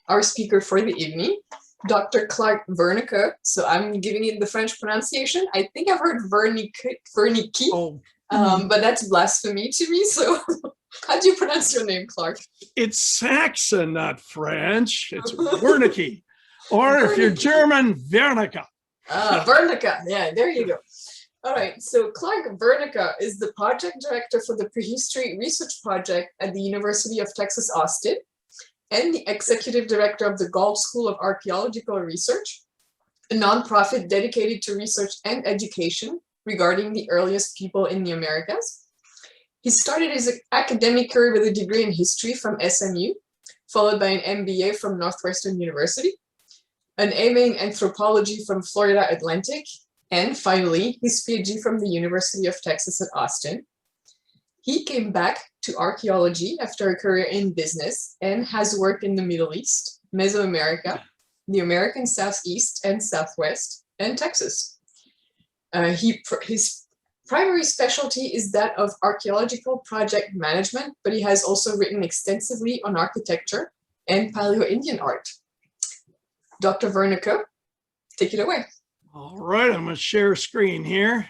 our speaker for the evening, Dr. Clark Wernecke. So I'm giving it the French pronunciation. I think I've heard Wernecke, but that's blasphemy to me. So how do you pronounce your name, Clark? It's Saxon, not French. It's Wernecke. Or if you're German, Wernecke. Wernecke. Yeah, there you go. All right, so Clark Wernecke is the project director for the Prehistory Research Project at the University of Texas, Austin, and the executive director of the Gault School of Archaeological Research, a nonprofit dedicated to research and education regarding the earliest people in the Americas. He started his academic career with a degree in history from SMU, followed by an MBA from Northwestern University, an MA in anthropology from Florida Atlantic, and finally, his PhD from the University of Texas at Austin. He came back to archaeology after a career in business and has worked in the Middle East, Mesoamerica, the American Southeast and Southwest, and Texas. His primary specialty is that of archaeological project management, but he has also written extensively on architecture and Paleo-Indian art. Dr. Wernecke, take it away. All right, I'm going to share screen here.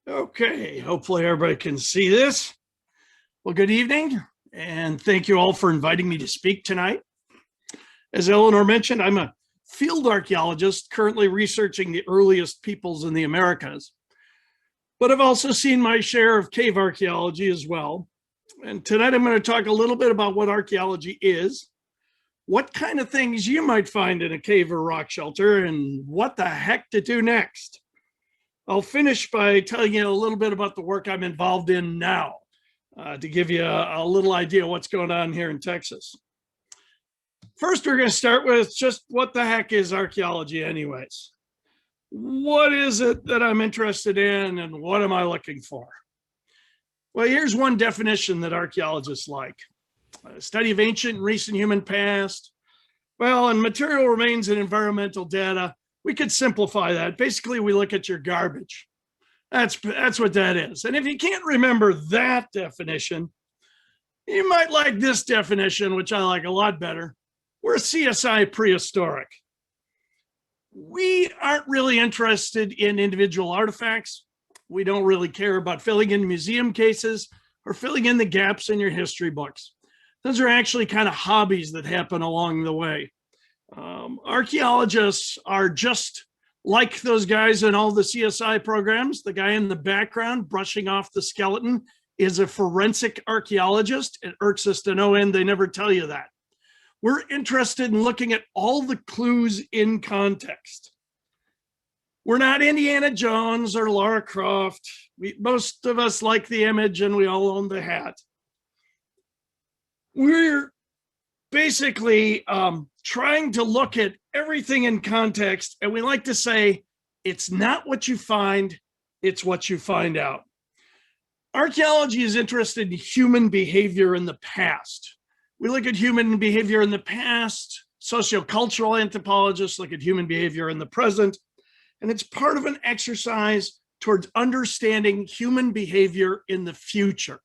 Okay, hopefully everybody can see this. Well, good evening, and thank you all for inviting me to speak tonight. As Eleanor mentioned, I'm a field archaeologist currently researching the earliest peoples in the Americas, but I've also seen my share of cave archaeology as well. And tonight I'm going to talk a little bit about what archaeology is, what kind of things you might find in a cave or rock shelter, and what the heck to do next. I'll finish by telling you a little bit about the work I'm involved in now, to give you a little idea of what's going on here in Texas. First, we're going to start with just what the heck is archaeology anyways? What is it that I'm interested in, and what am I looking for? Well, here's one definition that archaeologists like. A study of ancient and recent human past. Well, and material remains and environmental data. We could simplify that. Basically, we look at your garbage. That's what that is. And if you can't remember that definition, you might like this definition, which I like a lot better. We're CSI prehistoric. We aren't really interested in individual artifacts. We don't really care about filling in museum cases or filling in the gaps in your history books. Those are actually kind of hobbies that happen along the way. Archaeologists are just like those guys in all the CSI programs. The guy in the background brushing off the skeleton is a forensic archaeologist. It irks us to no end they never tell you that. We're interested in looking at all the clues in context. We're not Indiana Jones or Lara Croft. Most of us like the image and we all own the hat. We're basically trying to look at everything in context, and we like to say, it's not what you find, it's what you find out. Archaeology is interested in human behavior in the past. We look at human behavior in the past, sociocultural anthropologists look at human behavior in the present, and it's part of an exercise towards understanding human behavior in the future.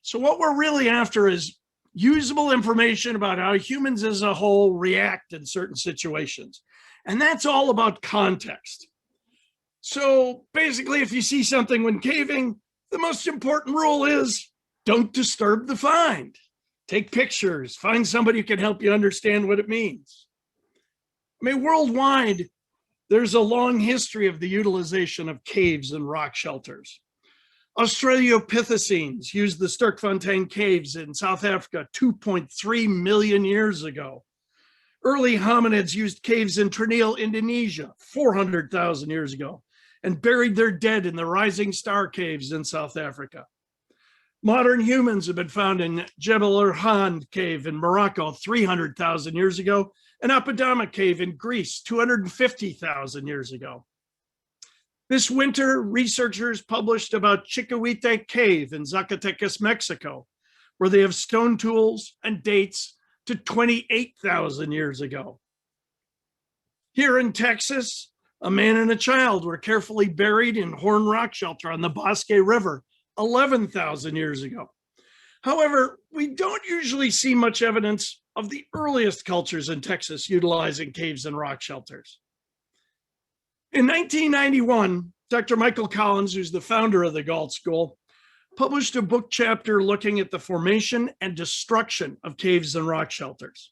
So what we're really after is usable information about how humans as a whole react in certain situations. And that's all about context. So basically, if you see something when caving, the most important rule is don't disturb the find. Take pictures, find somebody who can help you understand what it means. I mean, worldwide, there's a long history of the utilization of caves and rock shelters. Australopithecines used the Sterkfontein caves in South Africa 2.3 million years ago. Early hominids used caves in Ternate, Indonesia 400,000 years ago and buried their dead in the Rising Star caves in South Africa. Modern humans have been found in Jebel Irhoud cave in Morocco 300,000 years ago and Apadama cave in Greece 250,000 years ago. This winter, researchers published about Chiquihuite Cave in Zacatecas, Mexico, where they have stone tools and dates to 28,000 years ago. Here in Texas, A man and a child were carefully buried in Horn Rock Shelter on the Bosque River 11,000 years ago. However, we don't usually see much evidence of the earliest cultures in Texas utilizing caves and rock shelters. In 1991, Dr. Michael Collins, who's the founder of the Galt School, published a book chapter looking at the formation and destruction of caves and rock shelters.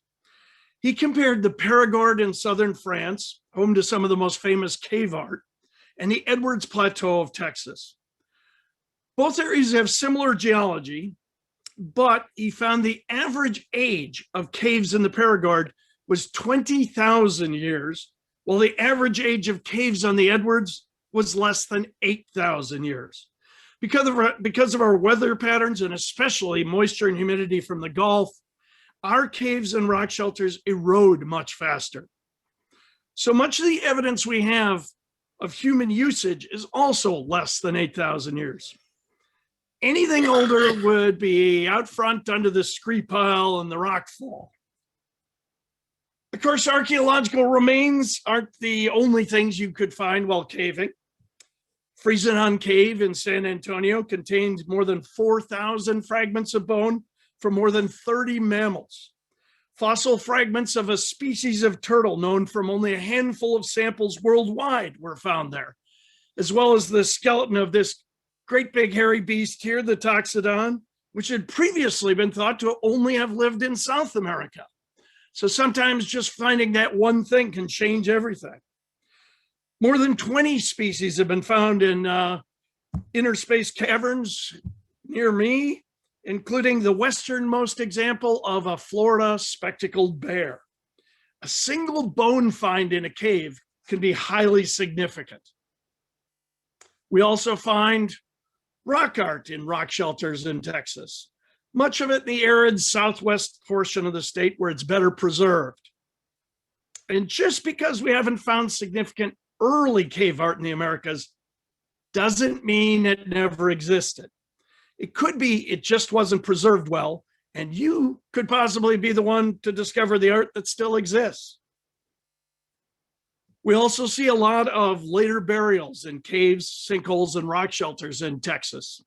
He compared the Périgord in southern France, home to some of the most famous cave art, and the Edwards Plateau of Texas. Both areas have similar geology, but he found the average age of caves in the Périgord was 20,000 years, while the average age of caves on the Edwards was less than 8,000 years. Because of our weather patterns, and especially moisture and humidity from the Gulf, our caves and rock shelters erode much faster. So much of the evidence we have of human usage is also less than 8,000 years. Anything older would be out front under the scree pile and the rock fall. Of course, archaeological remains aren't the only things you could find while caving. Friesen Cave in San Antonio contains more than 4,000 fragments of bone from more than 30 mammals. Fossil fragments of a species of turtle known from only a handful of samples worldwide were found there, as well as the skeleton of this great big hairy beast here, the Toxodon, which had previously been thought to only have lived in South America. So sometimes just finding that one thing can change everything. More than 20 species have been found in inner space caverns near me, including the westernmost example of a Florida spectacled bear. A single bone find in a cave can be highly significant. We also find rock art in rock shelters in Texas, much of it in the arid southwest portion of the state where it's better preserved. And just because we haven't found significant early cave art in the Americas doesn't mean it never existed. It could be it just wasn't preserved well, and you could possibly be the one to discover the art that still exists. We also see a lot of later burials in caves, sinkholes, and rock shelters in Texas.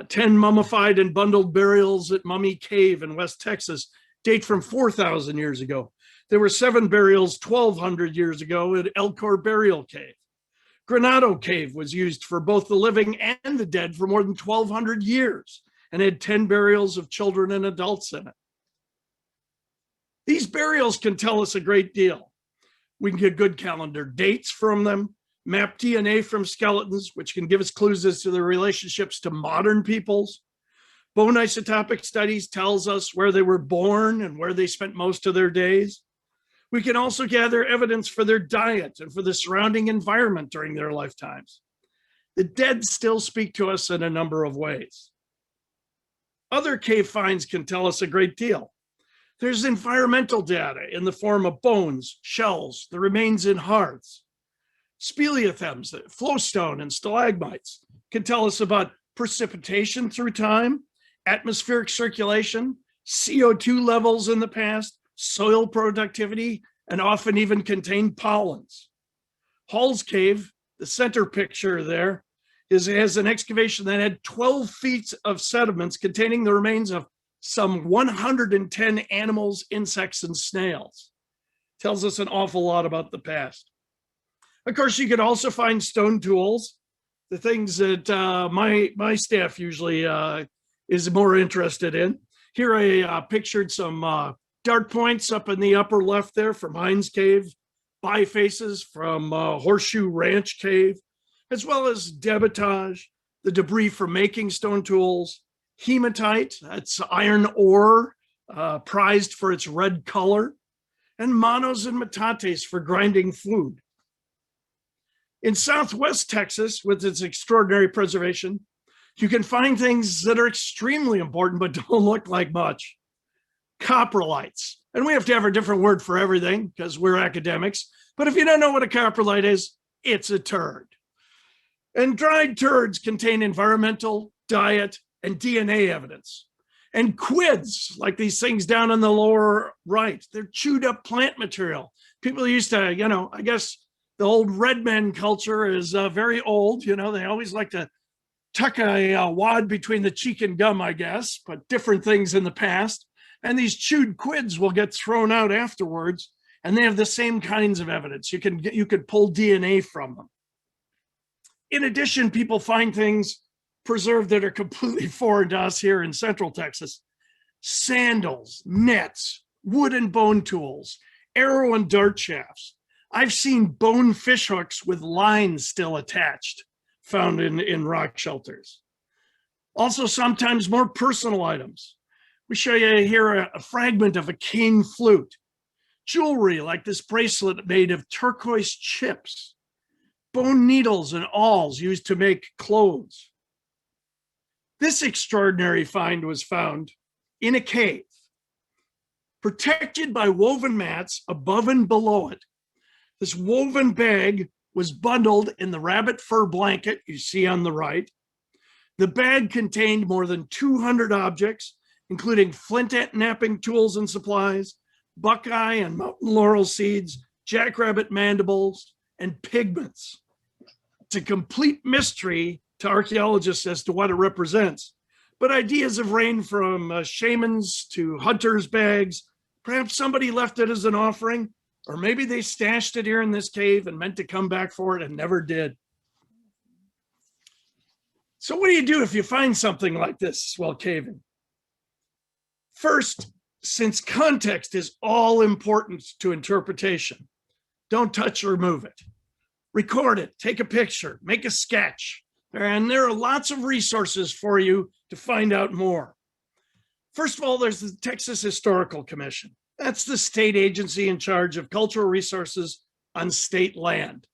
10 mummified and bundled burials at Mummy Cave in West Texas date from 4,000 years ago. There were 7 burials 1,200 years ago at Elkhor Burial Cave. Granado Cave was used for both the living and the dead for more than 1,200 years and had 10 burials of children and adults in it. These burials can tell us a great deal. We can get good calendar dates from them, map DNA from skeletons, which can give us clues as to their relationships to modern peoples. Bone isotopic studies tells us where they were born and where they spent most of their days. We can also gather evidence for their diet and for the surrounding environment during their lifetimes. The dead still speak to us in a number of ways. Other cave finds can tell us a great deal. There's environmental data in the form of bones, shells, the remains in hearths. Speleothems, flowstone, and stalagmites can tell us about precipitation through time, atmospheric circulation, CO2 levels in the past, soil productivity, and often even contain pollens. Hall's Cave, the center picture there, has an excavation that had 12 feet of sediments containing the remains of some 110 animals, insects, and snails. Tells us an awful lot about the past. Of course, you could also find stone tools, the things that my staff usually is more interested in. Here I pictured some dart points up in the upper left there from Hines Cave, bifaces from Horseshoe Ranch Cave, as well as debitage, the debris from making stone tools, hematite, that's iron ore, prized for its red color, and manos and metates for grinding food. In Southwest Texas, with its extraordinary preservation, you can find things that are extremely important but don't look like much. Coprolites. And we have to have a different word for everything because we're academics. But if you don't know what a coprolite is, it's a turd. And dried turds contain environmental, diet, and DNA evidence. And quids, like these things down in the lower right, they're chewed up plant material. People used to, I guess The old red men culture is very old. You know, they always like to tuck a wad between the cheek and gum, I guess, but different things in the past. And these chewed quids will get thrown out afterwards, and they have the same kinds of evidence. You could pull DNA from them. In addition, people find things preserved that are completely foreign to us here in Central Texas. Sandals, nets, wood and bone tools, arrow and dart shafts. I've seen bone fish hooks with lines still attached, found in rock shelters. Also, sometimes more personal items. We show you here a fragment of a cane flute, jewelry like this bracelet made of turquoise chips, bone needles and awls used to make clothes. This extraordinary find was found in a cave, protected by woven mats above and below it. This woven bag was bundled in the rabbit fur blanket you see on the right. The bag contained more than 200 objects, including flint knapping tools and supplies, buckeye and mountain laurel seeds, jackrabbit mandibles, and pigments. It's a complete mystery to archaeologists as to what it represents, but ideas have ranged from shamans to hunters' bags. Perhaps somebody left it as an offering, or maybe they stashed it here in this cave and meant to come back for it and never did. So what do you do if you find something like this while caving? First, since context is all important to interpretation, don't touch or move it. Record it, take a picture, make a sketch, and there are lots of resources for you to find out more. First of all, there's the Texas Historical Commission. That's the state agency in charge of cultural resources on state land.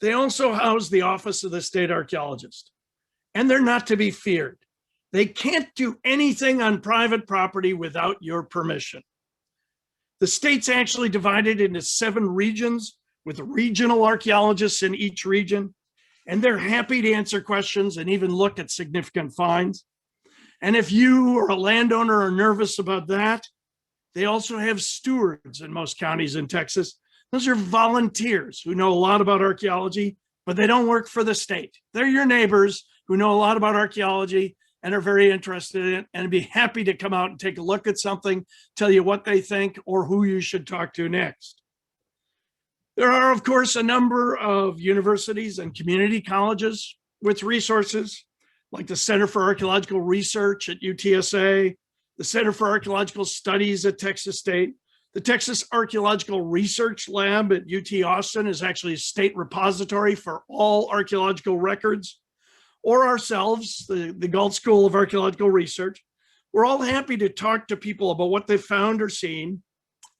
They also house the office of the state archaeologist, and they're not to be feared. They can't do anything on private property without your permission. The state's actually divided into 7 regions with regional archaeologists in each region, and they're happy to answer questions and even look at significant finds. And if you or a landowner are nervous about that, they also have stewards in most counties in Texas. Those are volunteers who know a lot about archaeology, but they don't work for the state. They're your neighbors who know a lot about archaeology and are very interested in it and be happy to come out and take a look at something, tell you what they think or who you should talk to next. There are, of course, a number of universities and community colleges with resources like the Center for Archaeological Research at UTSA, the Center for Archaeological Studies at Texas State. The Texas Archaeological Research Lab at UT Austin is actually a state repository for all archaeological records. Or ourselves, the Galt School of Archaeological Research. We're all happy to talk to people about what they've found or seen.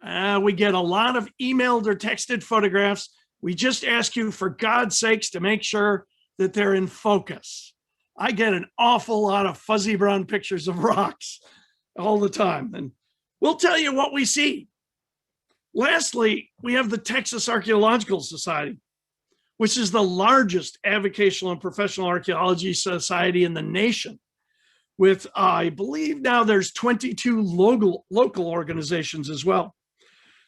We get a lot of emailed or texted photographs. We just ask you, for God's sakes, to make sure that they're in focus. I get an awful lot of fuzzy brown pictures of rocks all the time, and we'll tell you what we see. Lastly, we have the Texas Archaeological Society, which is the largest avocational and professional archaeology society in the nation, with, I believe now there's 22 local organizations as well.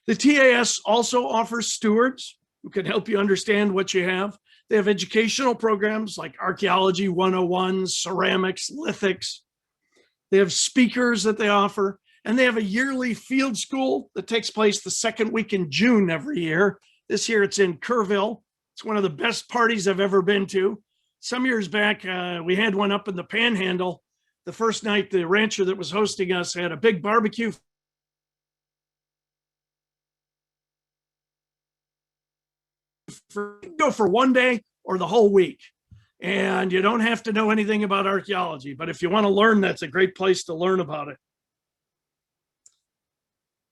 The TAS also offers stewards who can help you understand what you have. They have educational programs like Archaeology 101, ceramics, lithics. They have speakers that they offer, and they have a yearly field school that takes place the second week in June every year. This year it's in Kerrville. It's one of the best parties I've ever been to. Some years back, we had one up in the Panhandle. The first night, the rancher that was hosting us had a big barbecue. Go for one day or the whole week. And you don't have to know anything about archaeology, but if you want to learn, that's a great place to learn about it.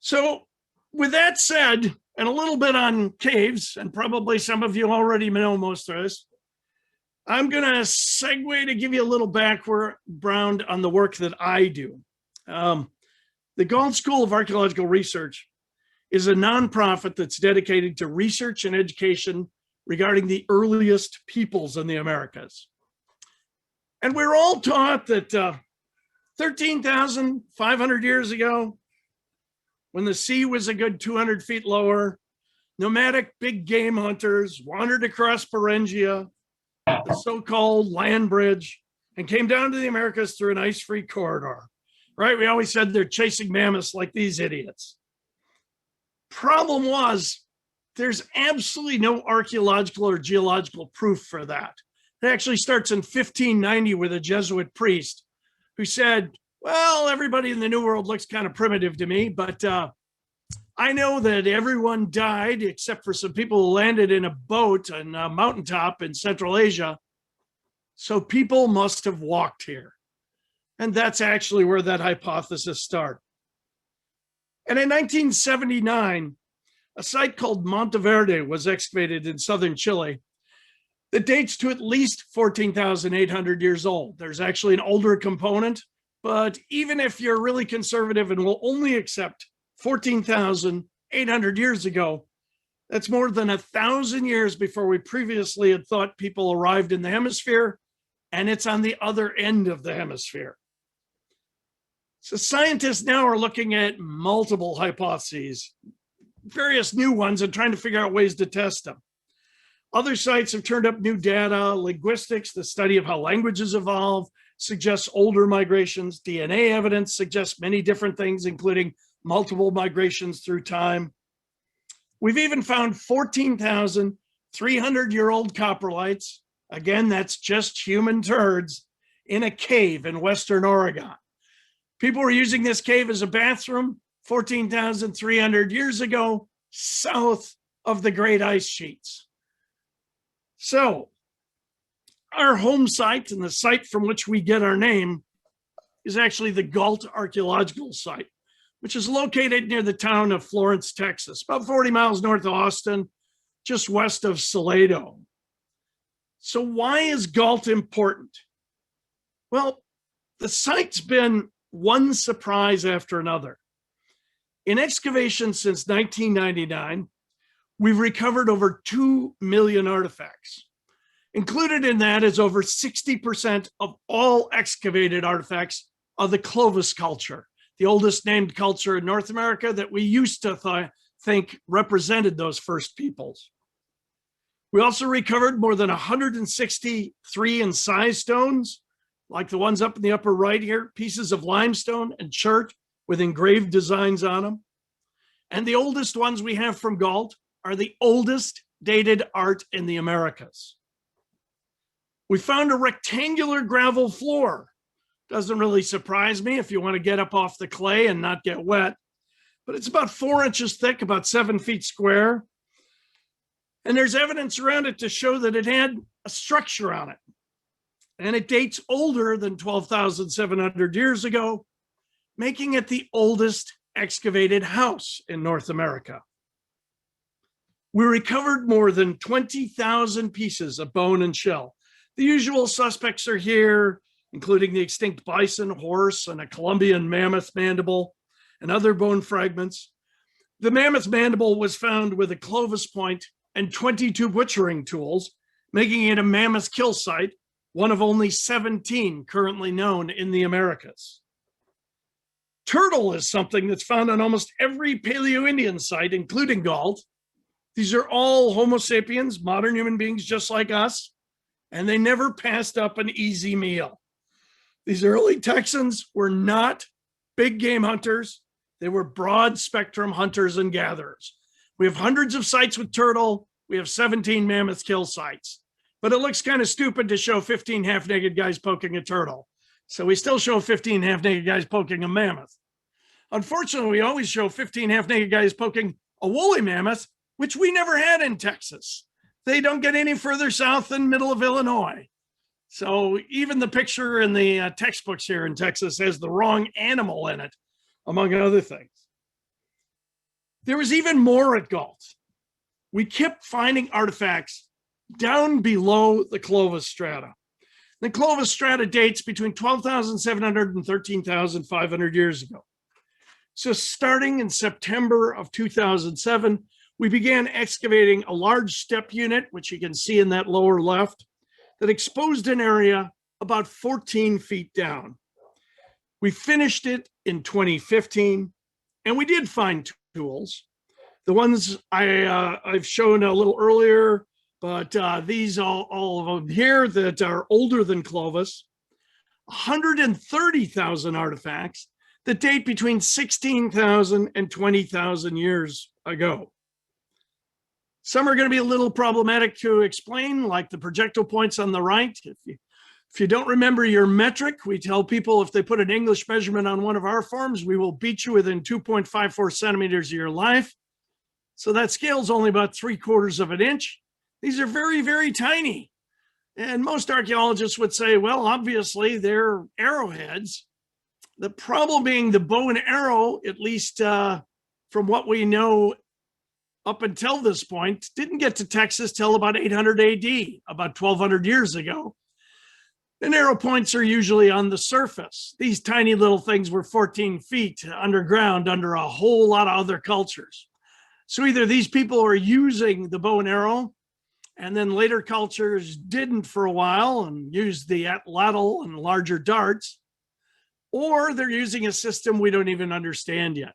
So with that said, and a little bit on caves, and probably some of you already know most of this, I'm going to segue to give you a little background on the work that I do. The Gault School of Archaeological Research is a nonprofit that's dedicated to research and education regarding the earliest peoples in the Americas. And we're all taught that 13,500 years ago, when the sea was a good 200 feet lower, nomadic big game hunters wandered across Beringia, the so-called land bridge, and came down to the Americas through an ice-free corridor. Right? We always said they're chasing mammoths like these idiots. Problem was, there's absolutely no archaeological or geological proof for that. It actually starts in 1590 with a Jesuit priest who said, well, everybody in the New World looks kind of primitive to me, but I know that everyone died except for some people who landed in a boat on a mountaintop in Central Asia. So people must have walked here. And that's actually where that hypothesis started. And in 1979, a site called Monteverde was excavated in southern Chile that dates to at least 14,800 years old. There's actually an older component, but even if you're really conservative and will only accept 14,800 years ago, that's more than 1,000 years before we previously had thought people arrived in the hemisphere, and it's on the other end of the hemisphere. So scientists now are looking at multiple hypotheses, various new ones, and trying to figure out ways to test them. Other sites have turned up new data. Linguistics, the study of how languages evolve, suggests older migrations. DNA evidence suggests many different things, including multiple migrations through time. We've even found 14,300-year-old coprolites. Again, that's just human turds in a cave in Western Oregon. People were using this cave as a bathroom 14,300 years ago, south of the Great Ice Sheets. So our home site and the site from which we get our name is actually the Gault Archaeological Site, which is located near the town of Florence, Texas, about 40 miles north of Austin, just west of Salado. So why is Galt important? Well, the site's been one surprise after another. In excavations since 1999, we've recovered over 2 million artifacts. Included in that is over 60% of all excavated artifacts of the Clovis culture, the oldest named culture in North America that we used to think represented those first peoples. We also recovered more than 163 incised stones, like the ones up in the upper right here, pieces of limestone and chert with engraved designs on them. And the oldest ones we have from Galt are the oldest dated art in the Americas. We found a rectangular gravel floor. Doesn't really surprise me if you want to get up off the clay and not get wet, but it's about 4 inches thick, about 7 feet square. And there's evidence around it to show that it had a structure on it. And it dates older than 12,700 years ago, making it the oldest excavated house in North America. We recovered more than 20,000 pieces of bone and shell. The usual suspects are here, including the extinct bison, horse, and a Columbian mammoth mandible, and other bone fragments. The mammoth mandible was found with a Clovis point and 22 butchering tools, making it a mammoth kill site, one of only 17 currently known in the Americas. Turtle is something that's found on almost every Paleo-Indian site, including Galt. These are all Homo sapiens, modern human beings just like us, and they never passed up an easy meal. These early Texans were not big game hunters. They were broad spectrum hunters and gatherers. We have hundreds of sites with turtle. We have 17 mammoth kill sites. But it looks kind of stupid to show 15 half-naked guys poking a turtle. So we still show 15 half-naked guys poking a mammoth. Unfortunately, we always show 15 half-naked guys poking a woolly mammoth, which we never had in Texas. They don't get any further south than middle of Illinois. So even the picture in the textbooks here in Texas has the wrong animal in it, among other things. There was even more at Galt. We kept finding artifacts down below the Clovis strata. The Clovis strata dates between 12,700 and 13,500 years ago. So starting in September of 2007, we began excavating a large step unit, which you can see in that lower left, that exposed an area about 14 feet down. We finished it in 2015, and we did find tools. The ones I've shown a little earlier, but these all of them here that are older than Clovis, 130,000 artifacts that date between 16,000 and 20,000 years ago. Some are going to be a little problematic to explain, like the projectile points on the right. If you don't remember your metric, we tell people if they put an English measurement on one of our forms, we will beat you within 2.54 centimeters of your life. So that scale is only about 3/4 of an inch. These are very, very tiny. And most archaeologists would say, well, obviously they're arrowheads. The problem being the bow and arrow, at least from what we know up until this point, didn't get to Texas till about 800 AD, about 1,200 years ago. And arrow points are usually on the surface. These tiny little things were 14 feet underground under a whole lot of other cultures. So either these people are using the bow and arrow, and then later cultures didn't for a while and used the atlatl and larger darts, or they're using a system we don't even understand yet.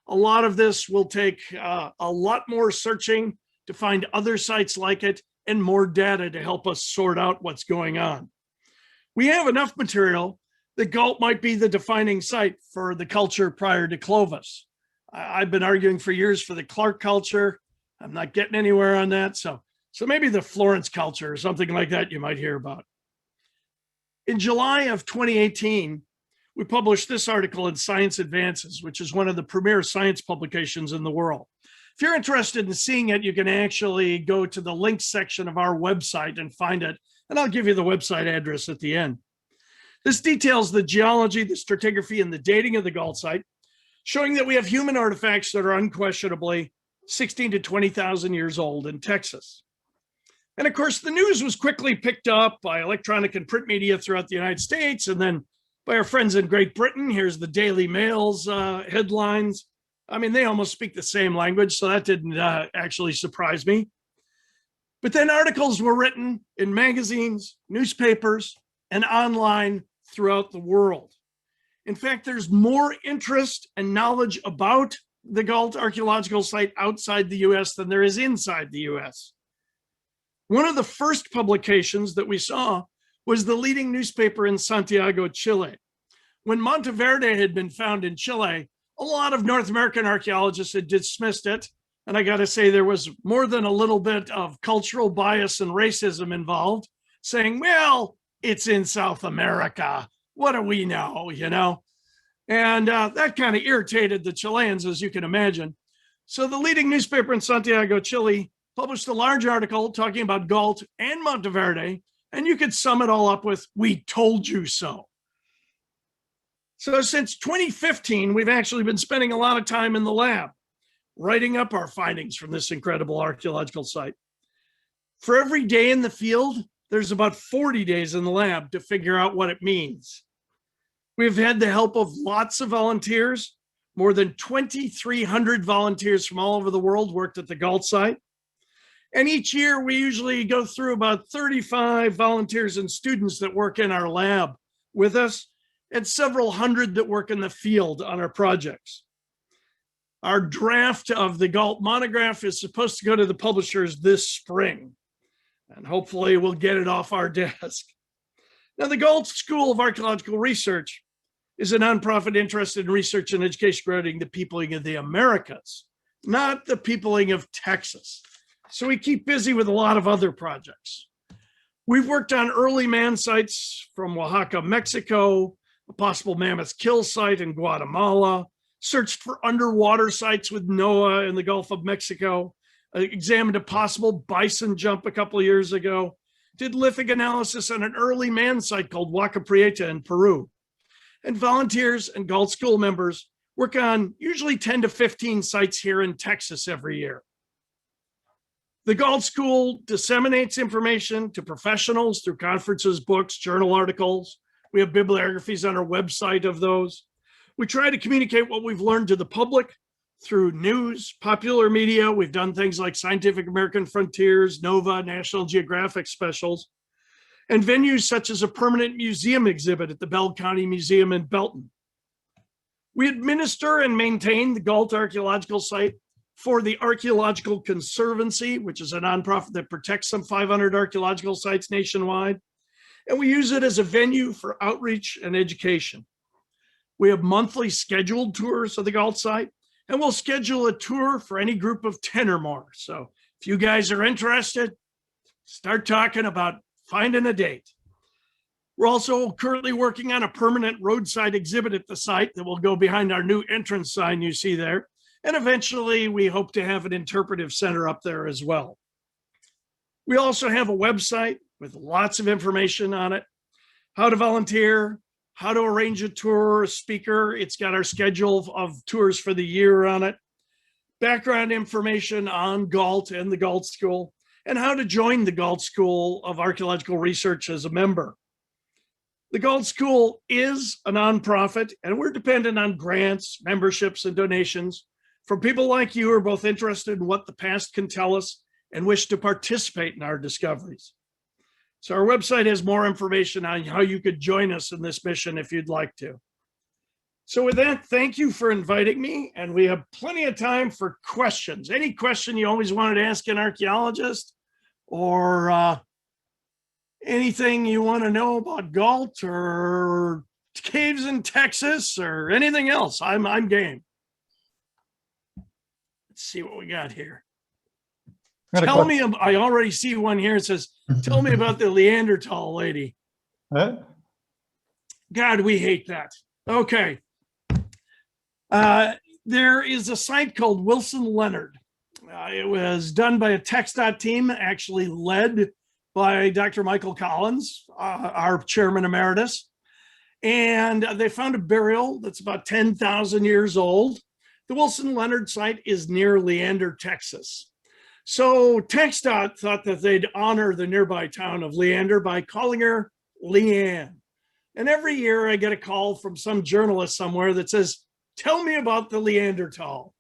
A lot of this will take a lot more searching to find other sites like it and more data to help us sort out what's going on. We have enough material that Galt might be the defining site for the culture prior to Clovis. I've been arguing for years for the Clark culture. I'm not getting anywhere on that. So maybe the Florence culture or something like that you might hear about. In July of 2018, we published this article in Science Advances, which is one of the premier science publications in the world. If you're interested in seeing it, you can actually go to the links section of our website and find it. And I'll give you the website address at the end. This details the geology, the stratigraphy, and the dating of the Galt site, showing that we have human artifacts that are unquestionably 16 to 20,000 years old in Texas. And of course, the news was quickly picked up by electronic and print media throughout the United States, and then by our friends in Great Britain. Here's the Daily Mail's headlines. I mean, they almost speak the same language, so that didn't actually surprise me. But then articles were written in magazines, newspapers, and online throughout the world. In fact, there's more interest and knowledge about the Galt archaeological site outside the US than there is inside the US. One of the first publications that we saw was the leading newspaper in Santiago, Chile. When Monteverde had been found in Chile, a lot of North American archaeologists had dismissed it. And I got to say, there was more than a little bit of cultural bias and racism involved, saying, well, it's in South America. What do we know, you know? And that kind of irritated the Chileans, as you can imagine. So the leading newspaper in Santiago, Chile, published a large article talking about Galt and Monteverde, and you could sum it all up with, we told you so. So since 2015, we've actually been spending a lot of time in the lab, writing up our findings from this incredible archaeological site. For every day in the field, there's about 40 days in the lab to figure out what it means. We've had the help of lots of volunteers. More than 2,300 volunteers from all over the world worked at the Galt site. And each year we usually go through about 35 volunteers and students that work in our lab with us, and several hundred that work in the field on our projects. Our draft of the Galt monograph is supposed to go to the publishers this spring, and hopefully we'll get it off our desk. Now, the Galt School of Archaeological Research is a nonprofit interested in research and education regarding the peopling of the Americas, not the peopling of Texas. So we keep busy with a lot of other projects. We've worked on early man sites from Oaxaca, Mexico, a possible mammoth kill site in Guatemala, searched for underwater sites with NOAA in the Gulf of Mexico, examined a possible bison jump a couple of years ago, did lithic analysis on an early man site called Huaca Prieta in Peru. And volunteers and Galt School members work on usually 10 to 15 sites here in Texas every year. The Galt School disseminates information to professionals through conferences, books, journal articles. We have bibliographies on our website of those. We try to communicate what we've learned to the public through news, popular media. We've done things like Scientific American Frontiers, NOVA, National Geographic specials, and venues such as a permanent museum exhibit at the Bell County Museum in Belton. We administer and maintain the Galt archaeological site for the Archaeological Conservancy, which is a nonprofit that protects some 500 archaeological sites nationwide. And we use it as a venue for outreach and education. We have monthly scheduled tours of the Galt site, and we'll schedule a tour for any group of 10 or more. So if you guys are interested, start talking about finding a date. We're also currently working on a permanent roadside exhibit at the site that will go behind our new entrance sign you see there. And eventually we hope to have an interpretive center up there as well. We also have a website with lots of information on it, how to volunteer, how to arrange a tour, a speaker. It's got our schedule of tours for the year on it, background information on Galt and the Galt School, and how to join the Galt School of Archaeological Research as a member. The Galt School is a nonprofit, and we're dependent on grants, memberships, and donations from people like you who are both interested in what the past can tell us and wish to participate in our discoveries. So our website has more information on how you could join us in this mission if you'd like to. So with that, thank you for inviting me, and we have plenty of time for questions. Any question you always wanted to ask an archaeologist, or anything you want to know about Galt or caves in Texas or anything else, I'm game. Let's see what we got here. Tell me, I already see one here. It says, tell me about the Neanderthal lady. Huh? God, we hate that. Okay. There is a site called Wilson Leonard. It was done by a TxDOT team, actually led by Dr. Michael Collins, our chairman emeritus. And they found a burial that's about 10,000 years old. The Wilson Leonard site is near Leander, Texas. So TxDOT thought that they'd honor the nearby town of Leander by calling her Leanne. And every year I get a call from some journalist somewhere that says, tell me about the Neanderthal.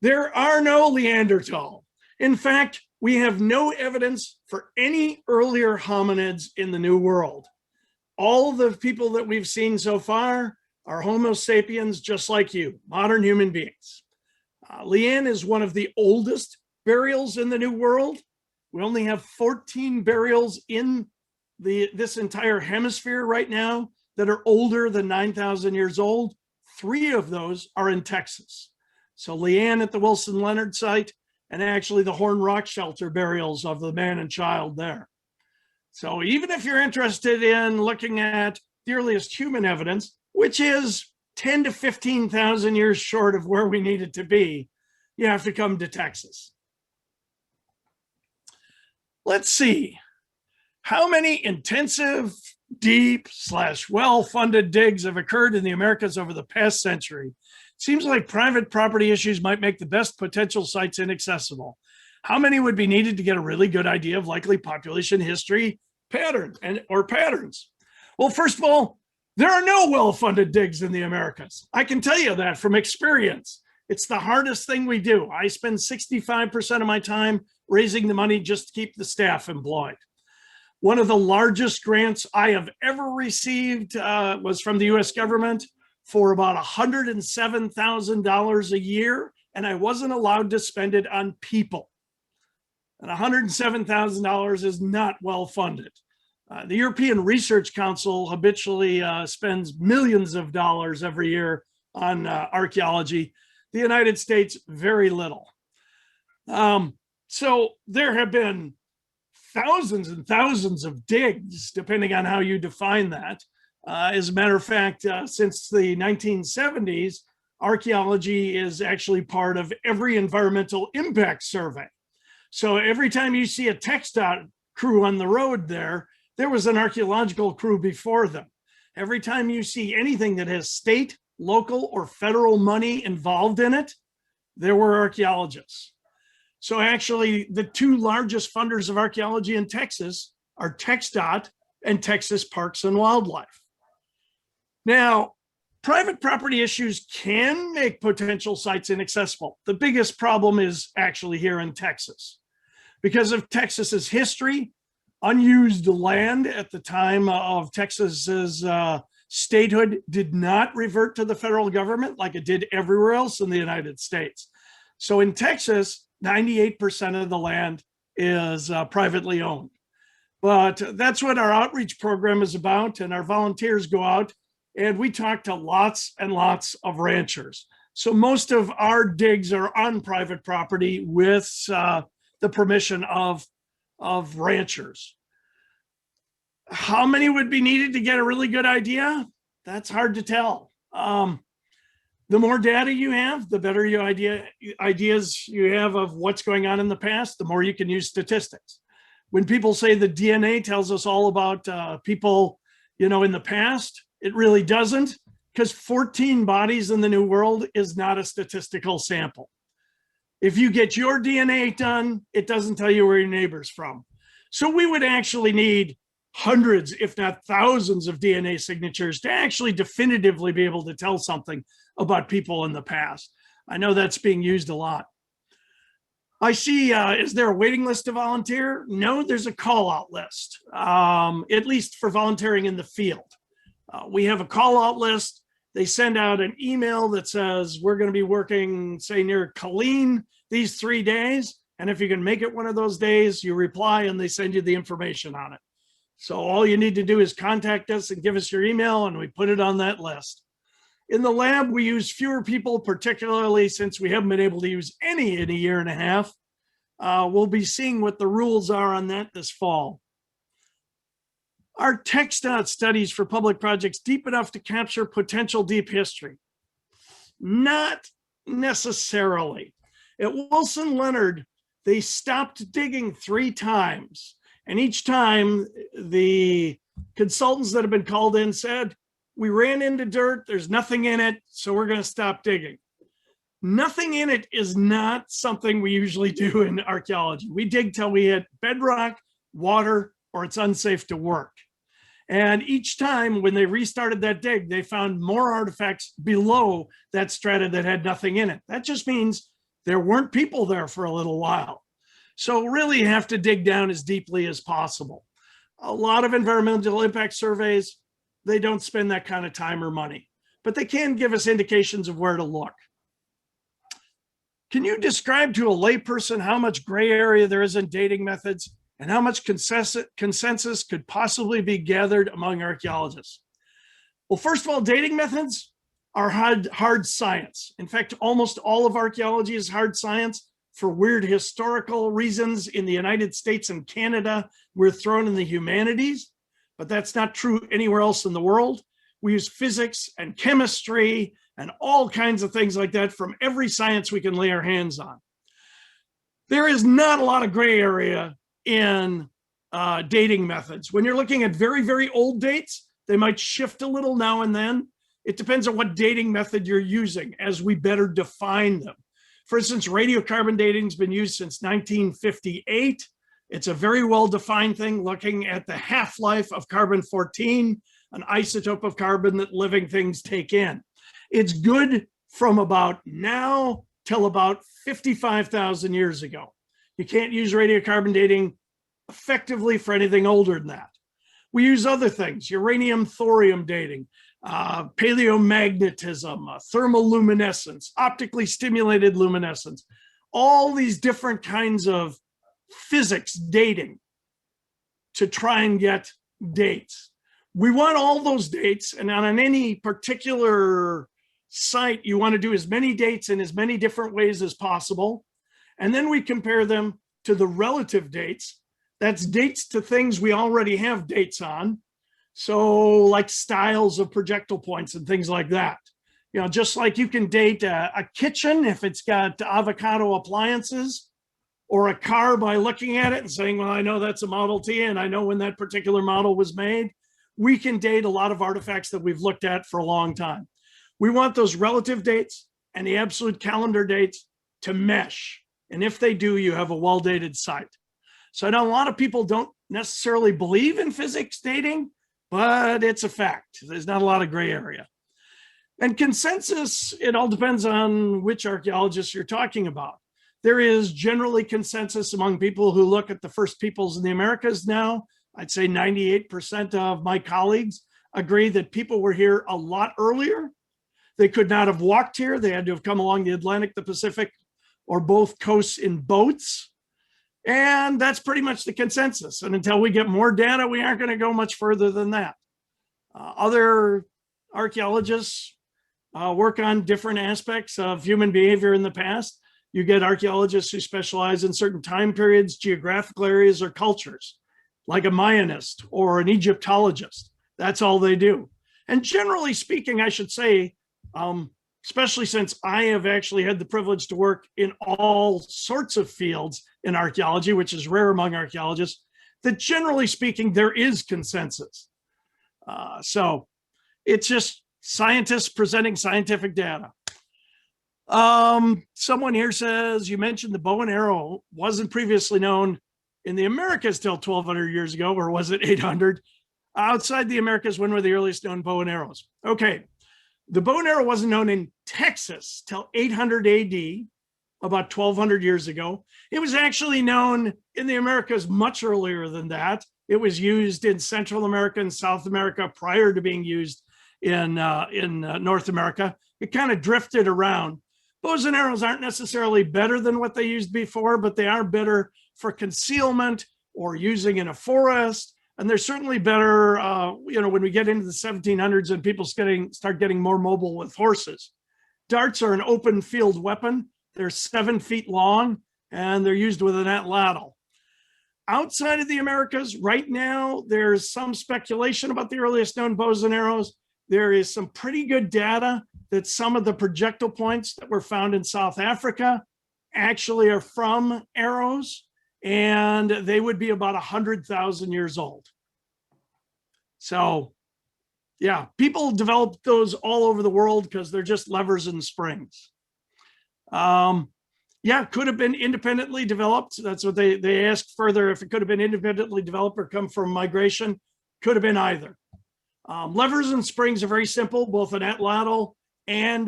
There are no Neanderthal. In fact, we have no evidence for any earlier hominids in the New World. All the people that we've seen so far are Homo sapiens, just like you, modern human beings. Leanne is one of the oldest burials in the New World. We only have 14 burials in this entire hemisphere right now that are older than 9,000 years old. 3 of those are in Texas. So Leanne at the Wilson Leonard site, and actually the Horn Rock Shelter burials of the man and child there. So even if you're interested in looking at the earliest human evidence, which is 10 to 15,000 years short of where we need it to be, you have to come to Texas. Let's see. How many intensive, deep / well-funded digs have occurred in the Americas over the past century? Seems like private property issues might make the best potential sites inaccessible. How many would be needed to get a really good idea of likely population history patterns? Well, first of all, there are no well-funded digs in the Americas. I can tell you that from experience. It's the hardest thing we do. I spend 65% of my time raising the money just to keep the staff employed. One of the largest grants I have ever received was from the US government for about $107,000 a year, and I wasn't allowed to spend it on people. And $107,000 is not well funded. The European Research Council habitually spends millions of dollars every year on archaeology. The United States, very little. So there have been thousands and thousands of digs, depending on how you define that. As a matter of fact, since the 1970s, archaeology is actually part of every environmental impact survey. So every time you see a TxDOT crew on the road there was an archaeological crew before them. Every time you see anything that has state, local, or federal money involved in it, there were archaeologists. So actually, the 2 largest funders of archaeology in Texas are TxDOT and Texas Parks and Wildlife. Now, private property issues can make potential sites inaccessible. The biggest problem is actually here in Texas. Because of Texas's history, unused land at the time of Texas's statehood did not revert to the federal government like it did everywhere else in the United States. So in Texas, 98% of the land is privately owned. But that's what our outreach program is about. And our volunteers go out and we talk to lots and lots of ranchers. So most of our digs are on private property with the permission of ranchers. How many would be needed to get a really good idea? That's hard to tell. The more data you have, the better your ideas you have of what's going on in the past, the more you can use statistics. When people say the DNA tells us all about people, in the past, it really doesn't, because 14 bodies in the New World is not a statistical sample. If you get your DNA done, it doesn't tell you where your neighbor's from. So we would actually need hundreds, if not thousands of DNA signatures to actually definitively be able to tell something about people in the past. I know that's being used a lot. I see, is there a waiting list to volunteer? No, there's a call out list, at least for volunteering in the field. We have a call out list. They send out an email that says, we're going to be working, say, near Colleen these 3 days. And if you can make it one of those days, you reply and they send you the information on it. So all you need to do is contact us and give us your email and we put it on that list. In the lab, we use fewer people, particularly since we haven't been able to use any in a year and a half. We'll be seeing what the rules are on that this fall. Are TxDOT studies for public projects deep enough to capture potential deep history? Not necessarily. At Wilson Leonard, they stopped digging 3 times. And each time the consultants that have been called in said, we ran into dirt, there's nothing in it, so we're going to stop digging. Nothing in it is not something we usually do in archaeology. We dig till we hit bedrock, water, or it's unsafe to work. And each time when they restarted that dig, they found more artifacts below that strata that had nothing in it. That just means there weren't people there for a little while. So really you have to dig down as deeply as possible. A lot of environmental impact surveys, they don't spend that kind of time or money, but they can give us indications of where to look. Can you describe to a layperson how much gray area there is in dating methods and how much consensus could possibly be gathered among archaeologists? Well, first of all, dating methods are hard science. In fact, almost all of archaeology is hard science. For weird historical reasons in the United States and Canada, we're thrown in the humanities, but that's not true anywhere else in the world. We use physics and chemistry and all kinds of things like that from every science we can lay our hands on. There is not a lot of gray area in dating methods. When you're looking at very, very old dates, they might shift a little now and then. It depends on what dating method you're using as we better define them. For instance, radiocarbon dating has been used since 1958. It's a very well-defined thing looking at the half-life of carbon-14, an isotope of carbon that living things take in. It's good from about now till about 55,000 years ago. You can't use radiocarbon dating effectively for anything older than that. We use other things, uranium, thorium dating, paleomagnetism, thermal luminescence, optically stimulated luminescence, all these different kinds of physics dating to try and get dates. We want all those dates, and on any particular site, you want to do as many dates in as many different ways as possible. And then we compare them to the relative dates. That's dates to things we already have dates on. So like styles of projectile points and things like that. Just like you can date a kitchen if it's got avocado appliances, or a car by looking at it and saying, well, I know that's a Model T and I know when that particular model was made. We can date a lot of artifacts that we've looked at for a long time. We want those relative dates and the absolute calendar dates to mesh. And if they do, you have a well-dated site. So I know a lot of people don't necessarily believe in physics dating, but it's a fact. There's not a lot of gray area. And consensus, it all depends on which archaeologists you're talking about. There is generally consensus among people who look at the first peoples in the Americas now. I'd say 98% of my colleagues agree that people were here a lot earlier. They could not have walked here. They had to have come along the Atlantic, the Pacific, or both coasts in boats. And that's pretty much the consensus. And until we get more data, we aren't going to go much further than that. Other archaeologists work on different aspects of human behavior in the past. You get archaeologists who specialize in certain time periods, geographical areas, or cultures, like a Mayanist or an Egyptologist. That's all they do. And generally speaking, I should say, especially since I have actually had the privilege to work in all sorts of fields in archaeology, which is rare among archaeologists, that generally speaking, there is consensus. So it's just scientists presenting scientific data. Someone here says, you mentioned the bow and arrow wasn't previously known in the Americas till 1200 years ago, or was it 800? Outside the Americas, when were the earliest known bow and arrows? Okay, the bow and arrow wasn't known in Texas till 800 AD, about 1200 years ago. It was actually known in the Americas much earlier than that. It was used in Central America and South America prior to being used in North America. It kind of drifted around. Bows and arrows aren't necessarily better than what they used before, but they are better for concealment or using in a forest. And they're certainly better, when we get into the 1700s and people start getting more mobile with horses. Darts are an open field weapon. They're 7 feet long and they're used with an atlatl. Outside of the Americas, right now, there's some speculation about the earliest known bows and arrows. There is some pretty good data that some of the projectile points that were found in South Africa actually are from arrows, and they would be about 100,000 years old. So, yeah, people developed those all over the world because they're just levers and springs. Yeah, could have been independently developed. That's what they asked further, if it could have been independently developed or come from migration. Could have been either. Levers and springs are very simple. Both an atlatl and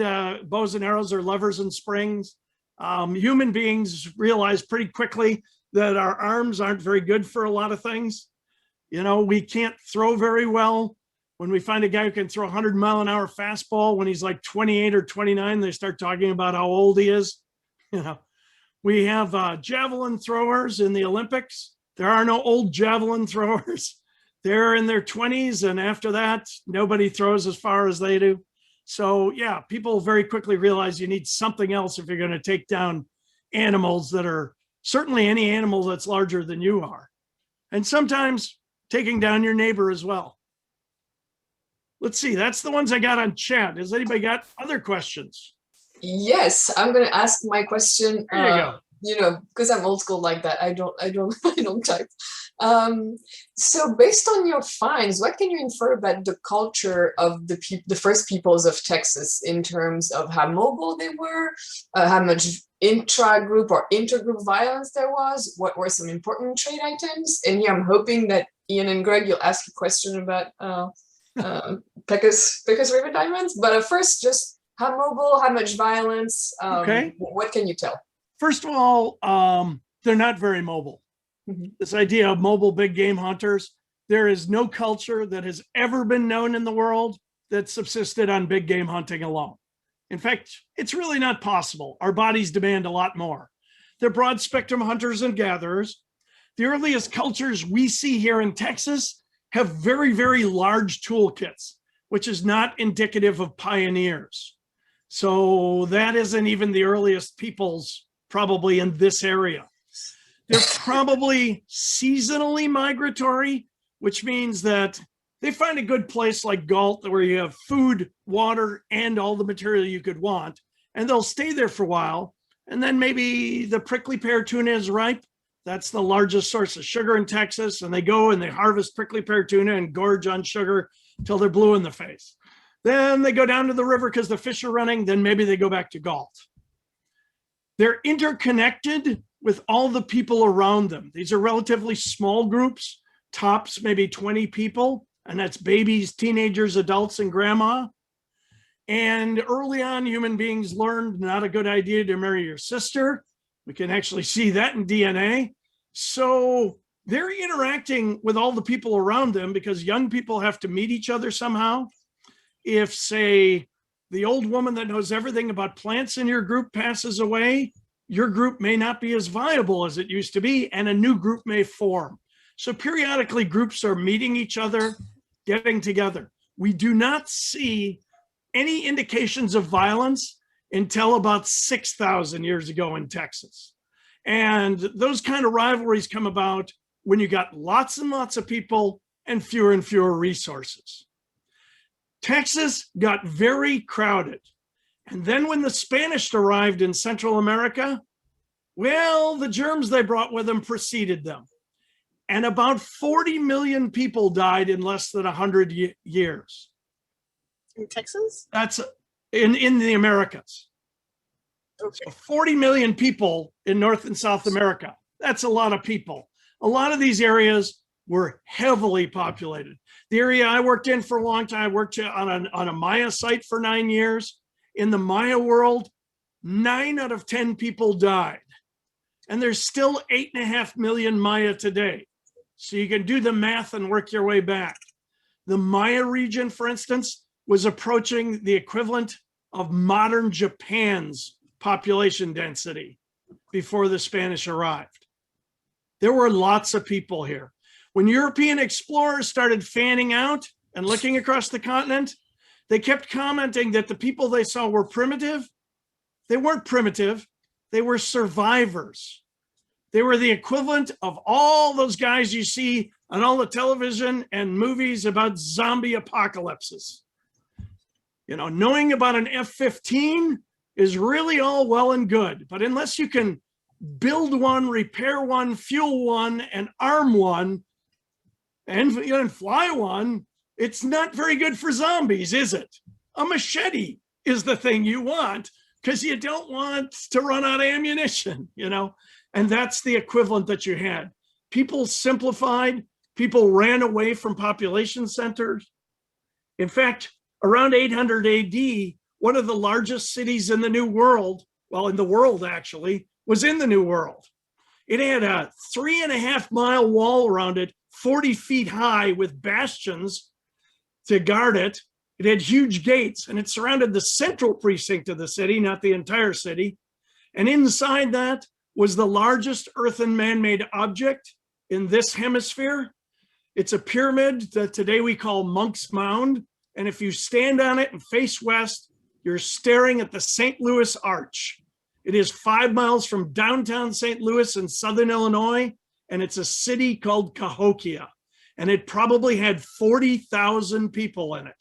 bows and arrows are levers and springs. Human beings realize pretty quickly that our arms aren't very good for a lot of things. We can't throw very well. When we find a guy who can throw 100-mile-an-hour fastball when he's like 28 or 29, they start talking about how old he is. We have javelin throwers in the Olympics. There are no old javelin throwers. They're in their 20s, and after that, nobody throws as far as they do. So yeah, people very quickly realize you need something else if you're going to take down animals that are certainly any animal that's larger than you are. And sometimes taking down your neighbor as well. Let's see, that's the ones I got on chat. Has anybody got other questions? Yes, I'm going to ask my question. There you go. Because I'm old school like that. I don't type. So based on your finds, what can you infer about the culture of the first peoples of Texas in terms of how mobile they were, how much intra-group or intergroup violence there was, what were some important trade items? And yeah, I'm hoping that Ian and Greg, you'll ask a question about Pecos River diamonds. But first, just how mobile, how much violence, Okay. What can you tell? First of all, they're not very mobile. Mm-hmm. This idea of mobile big game hunters, there is no culture that has ever been known in the world that subsisted on big game hunting alone. In fact, it's really not possible. Our bodies demand a lot more. They're broad spectrum hunters and gatherers. The earliest cultures we see here in Texas have very, very large toolkits, which is not indicative of pioneers. So that isn't even the earliest peoples probably in this area. They're probably seasonally migratory, which means that they find a good place like Galt where you have food, water, and all the material you could want, and they'll stay there for a while. And then maybe the prickly pear tuna is ripe. That's the largest source of sugar in Texas. And they go and they harvest prickly pear tuna and gorge on sugar till they're blue in the face. Then they go down to the river because the fish are running. Then maybe they go back to Galt. They're interconnected with all the people around them. These are relatively small groups, tops maybe 20 people, and that's babies, teenagers, adults, and grandma. And early on, human beings learned not a good idea to marry your sister. We can actually see that in DNA. So they're interacting with all the people around them because young people have to meet each other somehow. If, say, the old woman that knows everything about plants in your group passes away, your group may not be as viable as it used to be, and a new group may form. So periodically groups are meeting each other, getting together. We do not see any indications of violence until about 6,000 years ago in Texas. And those kind of rivalries come about when you got lots and lots of people and fewer resources. Texas got very crowded. And then when the Spanish arrived in Central America, well, the germs they brought with them preceded them. And about 40 million people died in less than 100 years. In Texas? That's in the Americas. Okay. So 40 million people in North and South America. That's a lot of people. A lot of these areas were heavily populated. The area I worked in for a long time, I worked on a Maya site for 9 years. In the Maya world, 9 out of 10 people died. And there's still 8.5 million Maya today. So you can do the math and work your way back. The Maya region, for instance, was approaching the equivalent of modern Japan's population density before the Spanish arrived. There were lots of people here. When European explorers started fanning out and looking across the continent, they kept commenting that the people they saw were primitive. They weren't primitive, they were survivors. They were the equivalent of all those guys you see on all the television and movies about zombie apocalypses. You know, knowing about an F-15 is really all well and good, but unless you can build one, repair one, fuel one, and arm one, and fly one, it's not very good for zombies, is it? A machete is the thing you want because you don't want to run out of ammunition, you know? And that's the equivalent that you had. People simplified, people ran away from population centers. In fact, around 800 AD, one of the largest cities in the New World, well, in the world actually, was in the New World. It had a 3.5-mile wall around it, 40 feet high with bastions to guard it. It had huge gates and it surrounded the central precinct of the city, not the entire city. And inside that was the largest earthen man-made object in this hemisphere. It's a pyramid that today we call Monk's Mound. And if you stand on it and face west, you're staring at the St. Louis Arch. It is 5 miles from downtown St. Louis in southern Illinois, and it's a city called Cahokia. And it probably had 40,000 people in it.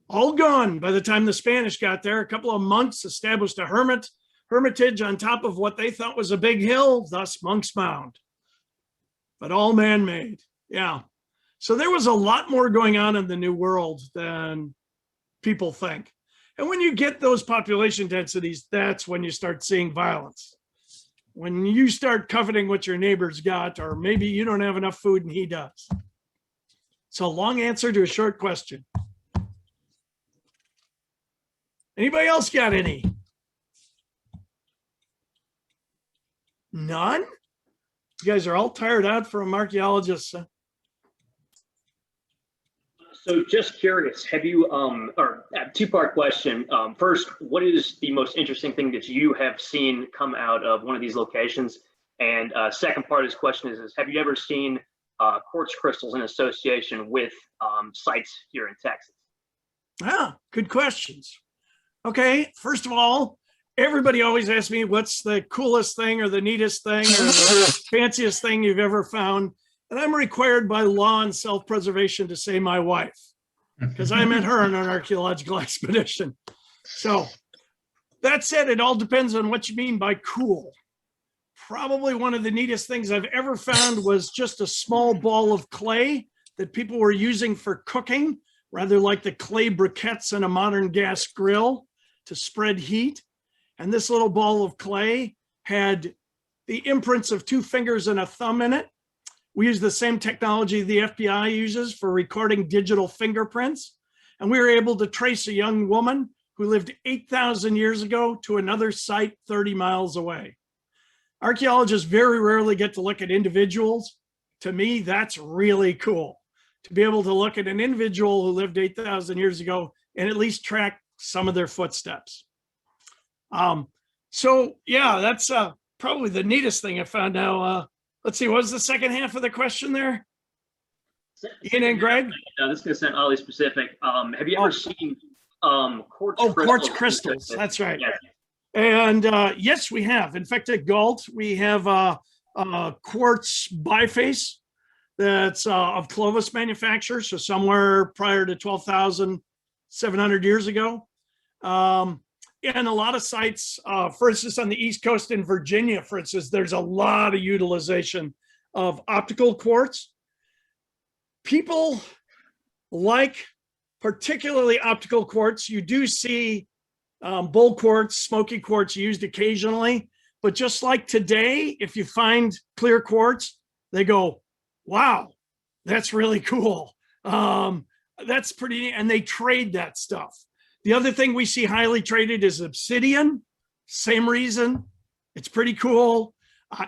All gone by the time the Spanish got there. A couple of monks established a hermitage on top of what they thought was a big hill, thus Monk's Mound. But all man-made, yeah. So there was a lot more going on in the New World than people think. And when you get those population densities, that's when you start seeing violence. When you start coveting what your neighbor's got, or maybe you don't have enough food and he does. So long answer to a short question. Anybody else got any? None? You guys are all tired out from archaeologists. Huh? So just curious, have you, or a two-part question. First, what is the most interesting thing that you have seen come out of one of these locations? And second part of this question is have you ever seen quartz crystals in association with sites here in Texas? Ah, good questions. Okay, first of all, everybody always asks me what's the coolest thing or the neatest thing or the fanciest thing you've ever found. And I'm required by law and self-preservation to say my wife, because I met her on an archaeological expedition. So that said, it all depends on what you mean by cool. Probably one of the neatest things I've ever found was just a small ball of clay that people were using for cooking, rather like the clay briquettes in a modern gas grill to spread heat. And this little ball of clay had the imprints of 2 fingers and a thumb in it. We use the same technology the FBI uses for recording digital fingerprints. And we were able to trace a young woman who lived 8,000 years ago to another site 30 miles away. Archaeologists very rarely get to look at individuals. To me, that's really cool. To be able to look at an individual who lived 8,000 years ago and at least track some of their footsteps. So yeah, that's probably the neatest thing I found now. Let's see, what was the second half of the question there? Ian and Greg? This is going to sound oddly specific. Have you ever seen quartz crystals? Quartz crystals. That's right. Yes. And yes, we have. In fact, at Galt, we have a quartz biface that's of Clovis manufacture, so somewhere prior to 12,700 years ago. And a lot of sites, for instance, on the East Coast in Virginia, for instance, there's a lot of utilization of optical quartz. People like particularly optical quartz. You do see bull quartz, smoky quartz used occasionally, but just like today, if you find clear quartz, they go, wow, that's really cool. That's pretty neat. And they trade that stuff. The other thing we see highly traded is obsidian. Same reason. It's pretty cool.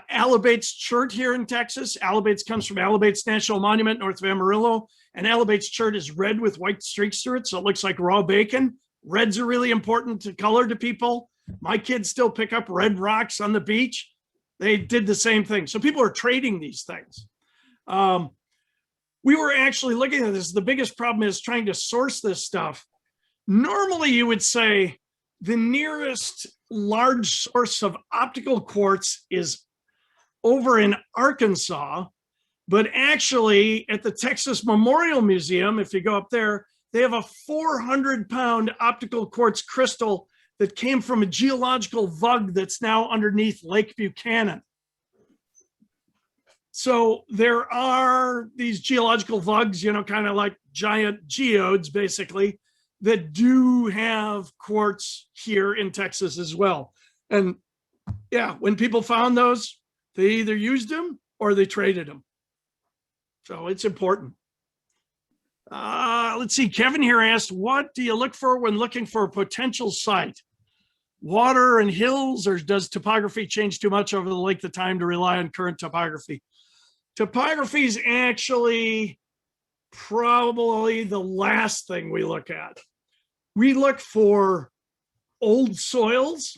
Alabates Church here in Texas. Alabates comes from Alabates National Monument north of Amarillo. And Alabates Church is red with white streaks through it, so it looks like raw bacon. Reds are really important to color to people. My kids still pick up red rocks on the beach. They did the same thing. So people are trading these things. We were actually looking at this. The biggest problem is trying to source this stuff. Normally, you would say the nearest large source of optical quartz is over in Arkansas, but actually at the Texas Memorial Museum, if you go up there, they have a 400-pound optical quartz crystal that came from a geological vug that's now underneath Lake Buchanan. So there are these geological vugs, kind of like giant geodes, basically, that do have quartz here in Texas as well. And yeah, when people found those, they either used them or they traded them. So it's important. Let's see, Kevin here asked, what do you look for when looking for a potential site? Water and hills, or does topography change too much over the length of time to rely on current topography? Topography is actually probably the last thing we look at. We look for old soils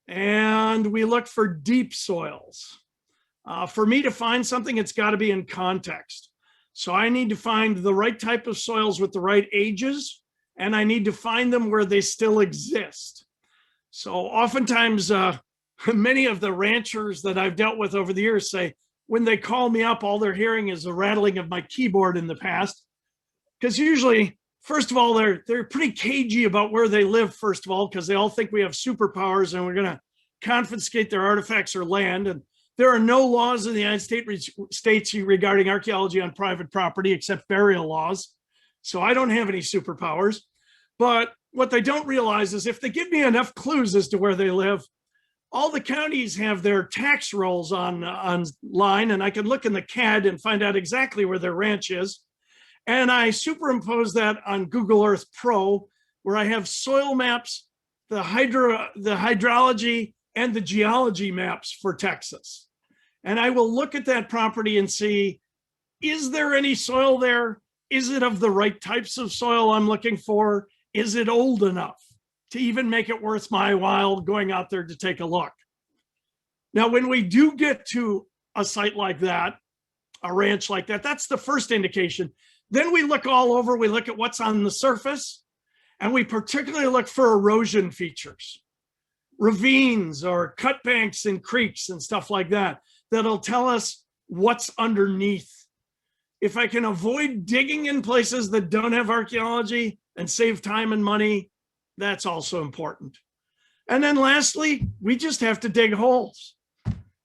and we look for deep soils. For me to find something, it's got to be in context. So I need to find the right type of soils with the right ages, and I need to find them where they still exist. So oftentimes, many of the ranchers that I've dealt with over the years say, when they call me up, all they're hearing is the rattling of my keyboard in the past. Because usually, first of all, they're pretty cagey about where they live, first of all, because they all think we have superpowers and we're going to confiscate their artifacts or land. And there are no laws in the United States regarding archaeology on private property except burial laws. So I don't have any superpowers. But what they don't realize is if they give me enough clues as to where they live, all the counties have their tax rolls online, and I can look in the CAD and find out exactly where their ranch is. And I superimpose that on Google Earth Pro, where I have soil maps, the hydrology, and the geology maps for Texas. And I will look at that property and see, is there any soil there? Is it of the right types of soil I'm looking for? Is it old enough to even make it worth my while going out there to take a look? Now, when we do get to a site like that, a ranch like that, that's the first indication. Then we look all over, we look at what's on the surface, and we particularly look for erosion features, ravines or cut banks and creeks and stuff like that, that'll tell us what's underneath. If I can avoid digging in places that don't have archaeology and save time and money, that's also important. And then lastly, we just have to dig holes.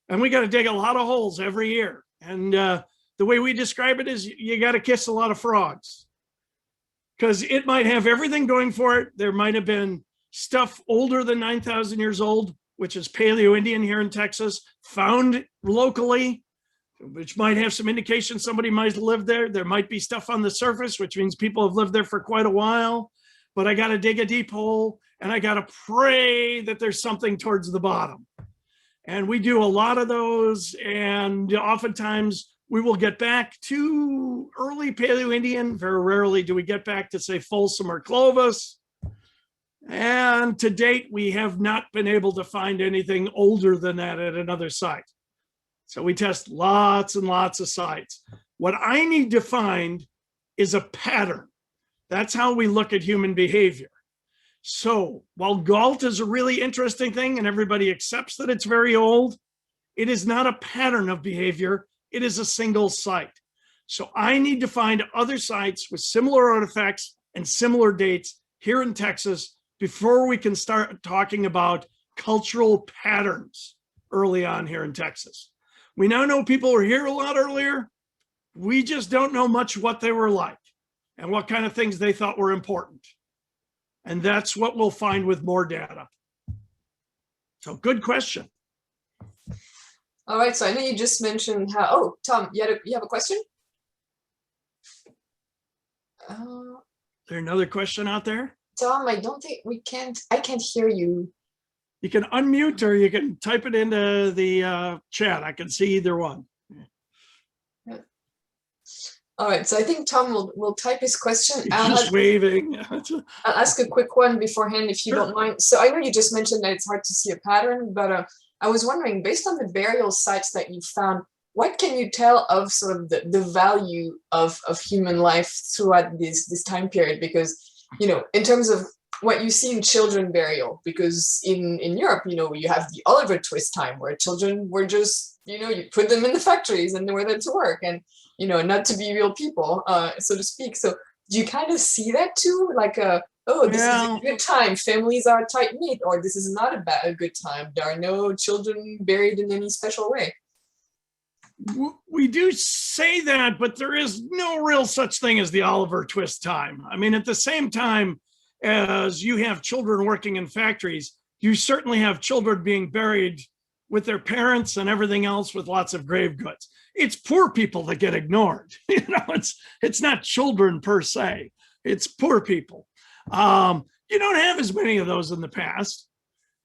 And we got to dig a lot of holes every year. And the way we describe it is you got to kiss a lot of frogs, because it might have everything going for it. There might have been stuff older than 9,000 years old, which is Paleo-Indian here in Texas, found locally, which might have some indication somebody might live there. There might be stuff on the surface, which means people have lived there for quite a while. But I got to dig a deep hole, and I got to pray that there's something towards the bottom. And we do a lot of those, and oftentimes we will get back to early Paleo-Indian. Very rarely do we get back to, say, Folsom or Clovis. And to date, we have not been able to find anything older than that at another site. So we test lots and lots of sites. What I need to find is a pattern. That's how we look at human behavior. So while Galt is a really interesting thing and everybody accepts that it's very old, it is not a pattern of behavior. It is a single site. So I need to find other sites with similar artifacts and similar dates here in Texas before we can start talking about cultural patterns early on here in Texas. We now know people were here a lot earlier. We just don't know much what they were like and what kind of things they thought were important. And that's what we'll find with more data. So good question. All right, so I know you just mentioned how, oh, Tom, you have a question? Is there another question out there? Tom, I don't think I can't hear you. You can unmute or you can type it into the chat. I can see either one. All right, so I think Tom will type his question. He's just waving. I'll ask a quick one beforehand if you Sure. don't mind. So I know you just mentioned that it's hard to see a pattern, but I was wondering, based on the burial sites that you found, what can you tell of sort of the value of human life throughout this time period? Because, you know, in terms of what you see in children burial, because in Europe, you know, you have the Oliver Twist time where children were just, you know, you put them in the factories and they were there to work and, you know, not to be real people, so to speak. So do you kind of see that too? Like, oh, this is a good time. Families are tight-knit, or this is not a good time. There are no children buried in any special way. We do say that, but there is no real such thing as the Oliver Twist time. I mean, at the same time as you have children working in factories, you certainly have children being buried with their parents and everything else with lots of grave goods. It's poor people that get ignored. You know, it's not children per se. It's poor people. You don't have as many of those in the past.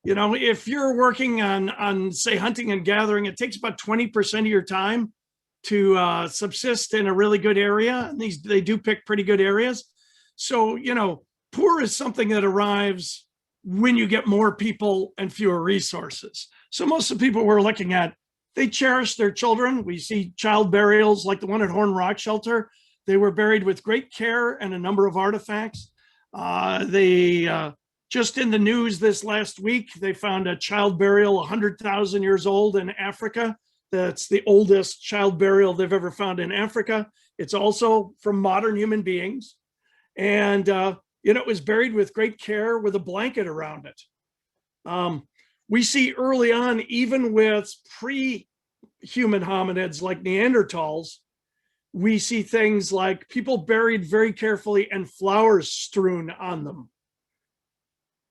You know, if you're working on say hunting and gathering, it takes about 20% of your time to subsist in a really good area. And they do pick pretty good areas. So, you know, poor is something that arrives when you get more people and fewer resources. So most of the people we're looking at, they cherish their children. We see child burials like the one at Horn Rock Shelter. They were buried with great care and a number of artifacts. Just in the news this last week, they found a child burial 100,000 years old in Africa. That's the oldest child burial they've ever found in Africa. It's also from modern human beings. And, you know, it was buried with great care with a blanket around it. We see early on, even with pre-human hominids like Neanderthals, we see things like people buried very carefully and flowers strewn on them.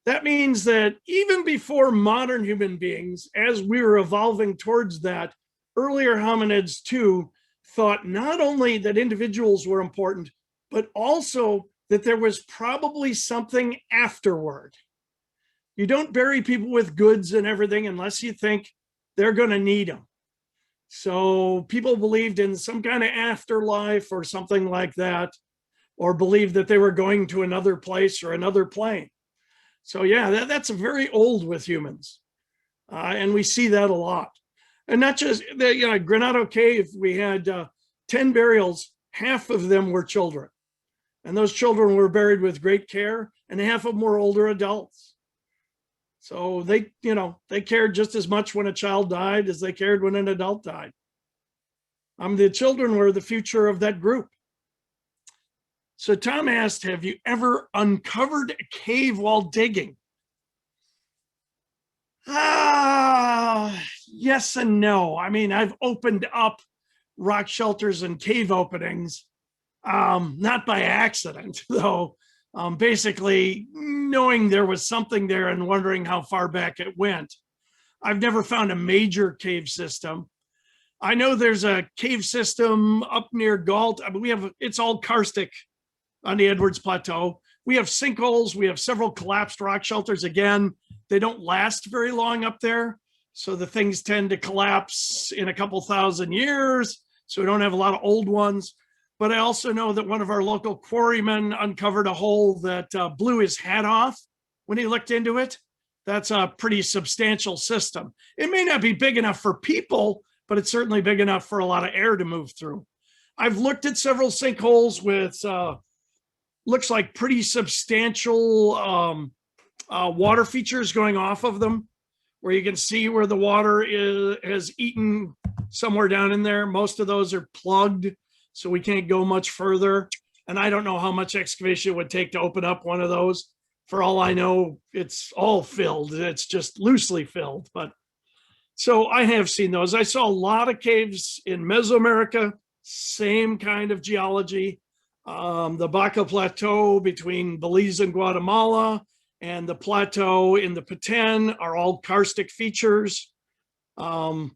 That means that even before modern human beings, as we were evolving towards that, earlier hominids too thought not only that individuals were important, but also that there was probably something afterward. You don't bury people with goods and everything unless you think they're going to need them. So people believed in some kind of afterlife or something like that, or believed that they were going to another place or another plane. So yeah, that's very old with humans. And we see that a lot. And not just, you know, Granado Cave, we had 10 burials, half of them were children. And those children were buried with great care, and half of them were older adults. So they, you know, they cared just as much when a child died as they cared when an adult died. The children were the future of that group. So Tom asked, have you ever uncovered a cave while digging? Yes and no. I mean, I've opened up rock shelters and cave openings, not by accident, though. Basically knowing there was something there and wondering how far back it went. I've never found a major cave system. I know there's a cave system up near Galt. I mean, it's all karstic on the Edwards Plateau. We have sinkholes. We have several collapsed rock shelters. Again, they don't last very long up there. So the things tend to collapse in a couple thousand years. So we don't have a lot of old ones. But I also know that one of our local quarrymen uncovered a hole that blew his hat off when he looked into it. That's a pretty substantial system. It may not be big enough for people, but it's certainly big enough for a lot of air to move through. I've looked at several sinkholes with looks like pretty substantial water features going off of them, where you can see where the water has eaten somewhere down in there. Most of those are plugged, so we can't go much further. And I don't know how much excavation it would take to open up one of those. For all I know, it's all filled. It's just loosely filled. But so I have seen those. I saw a lot of caves in Mesoamerica, same kind of geology. The Baca Plateau between Belize and Guatemala and the plateau in the Petén are all karstic features. One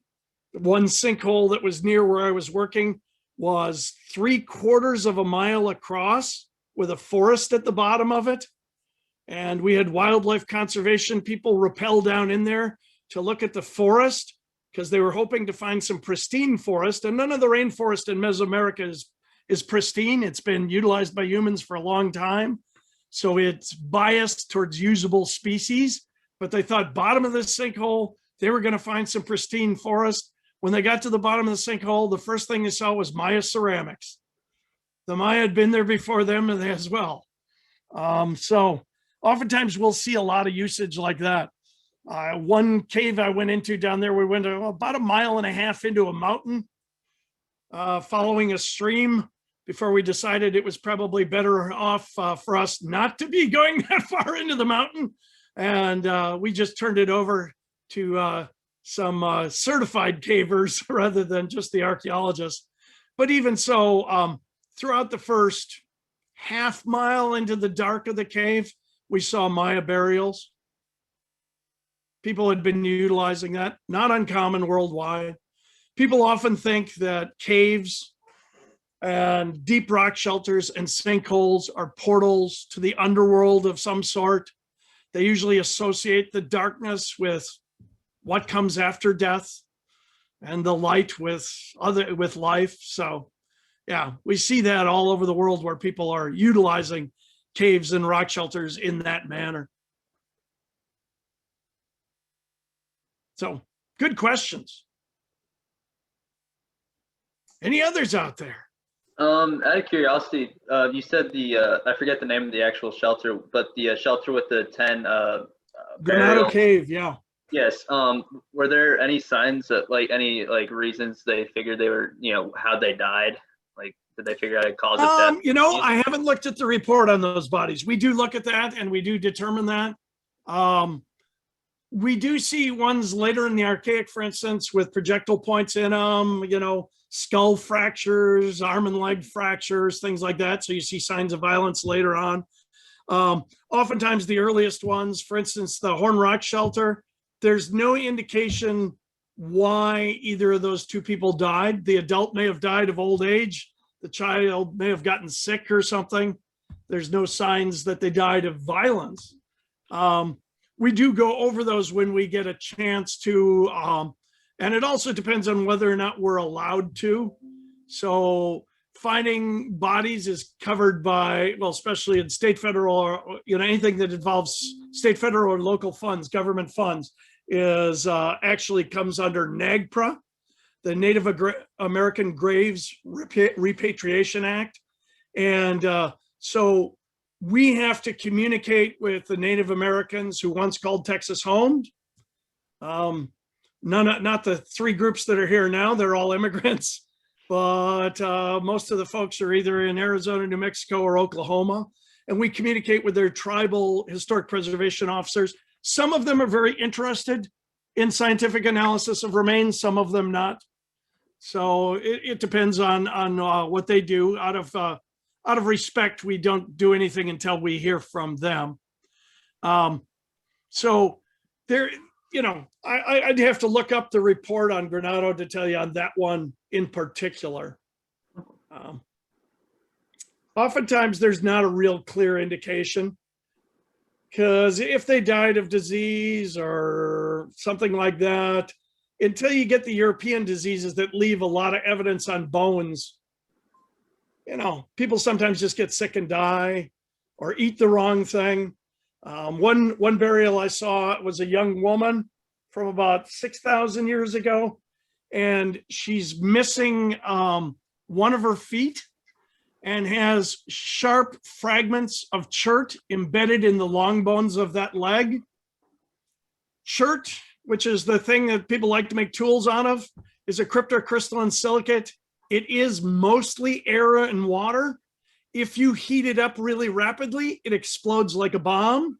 sinkhole that was near where I was working was 3/4 of a mile across with a forest at the bottom of it. And we had wildlife conservation people rappel down in there to look at the forest because they were hoping to find some pristine forest. And none of the rainforest in Mesoamerica is pristine. It's been utilized by humans for a long time. So it's biased towards usable species. But they thought bottom of this sinkhole, they were going to find some pristine forest. When they got to the bottom of the sinkhole, the first thing they saw was Maya ceramics. The Maya had been there before them as well. So oftentimes we'll see a lot of usage like that. One cave I went into down there, we went about 1.5 miles into a mountain, following a stream before we decided it was probably better off for us not to be going that far into the mountain. And we just turned it over to some certified cavers rather than just the archaeologists. But even so, throughout the first 1/2 mile into the dark of the cave, we saw Maya burials. People had been utilizing that, not uncommon worldwide. People often think that caves and deep rock shelters and sinkholes are portals to the underworld of some sort. They usually associate the darkness with what comes after death and the light with life. So yeah, we see that all over the world where people are utilizing caves and rock shelters in that manner. So good questions. Any others out there? Out of curiosity, you said I forget the name of the actual shelter, but the shelter with the 10 Granado Cave, yeah. Yes. Were there any signs that any reasons they figured they were, how they died? Like, did they figure out a cause of death? I haven't looked at the report on those bodies. We do look at that and we do determine that. We do see ones later in the Archaic, for instance, with projectile points in them, skull fractures, arm and leg fractures, things like that. So you see signs of violence later on. Oftentimes the earliest ones, for instance, the Horn Rock Shelter, there's no indication why either of those two people died. The adult may have died of old age. The child may have gotten sick or something. There's no signs that they died of violence. We do go over those when we get a chance to, and it also depends on whether or not we're allowed to. So finding bodies is covered by, well, especially in state, federal, or anything that involves state, federal, or local funds, government funds, is actually comes under NAGPRA, the Native American Graves Repatriation Act. And so we have to communicate with the Native Americans who once called Texas home. Not the three groups that are here now, they're all immigrants, but most of the folks are either in Arizona, New Mexico, or Oklahoma. And we communicate with their tribal historic preservation officers. Some of them are very interested in scientific analysis of remains, some of them not. So it depends on what they do. Out of respect, we don't do anything until we hear from them. So there, I'd have to look up the report on Granado to tell you on that one in particular. Oftentimes there's not a real clear indication, because if they died of disease or something like that, until you get the European diseases that leave a lot of evidence on bones, people sometimes just get sick and die or eat the wrong thing. One burial I saw was a young woman from about 6,000 years ago, and she's missing one of her feet and has sharp fragments of chert embedded in the long bones of that leg. Chert, which is the thing that people like to make tools out of, is a cryptocrystalline silicate. It is mostly air and water. If you heat it up really rapidly, it explodes like a bomb.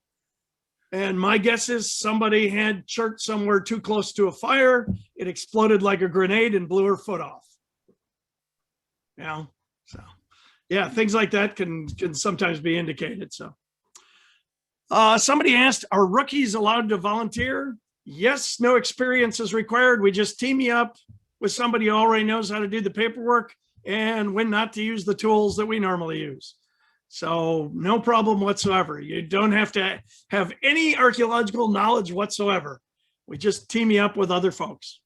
And my guess is somebody had chert somewhere too close to a fire. It exploded like a grenade and blew her foot off. You know, so yeah, things like that can sometimes be indicated. So somebody asked, are rookies allowed to volunteer? Yes, no experience is required. We just team you up with somebody who already knows how to do the paperwork and when not to use the tools that we normally use. So no problem whatsoever. You don't have to have any archaeological knowledge whatsoever. We just team you up with other folks.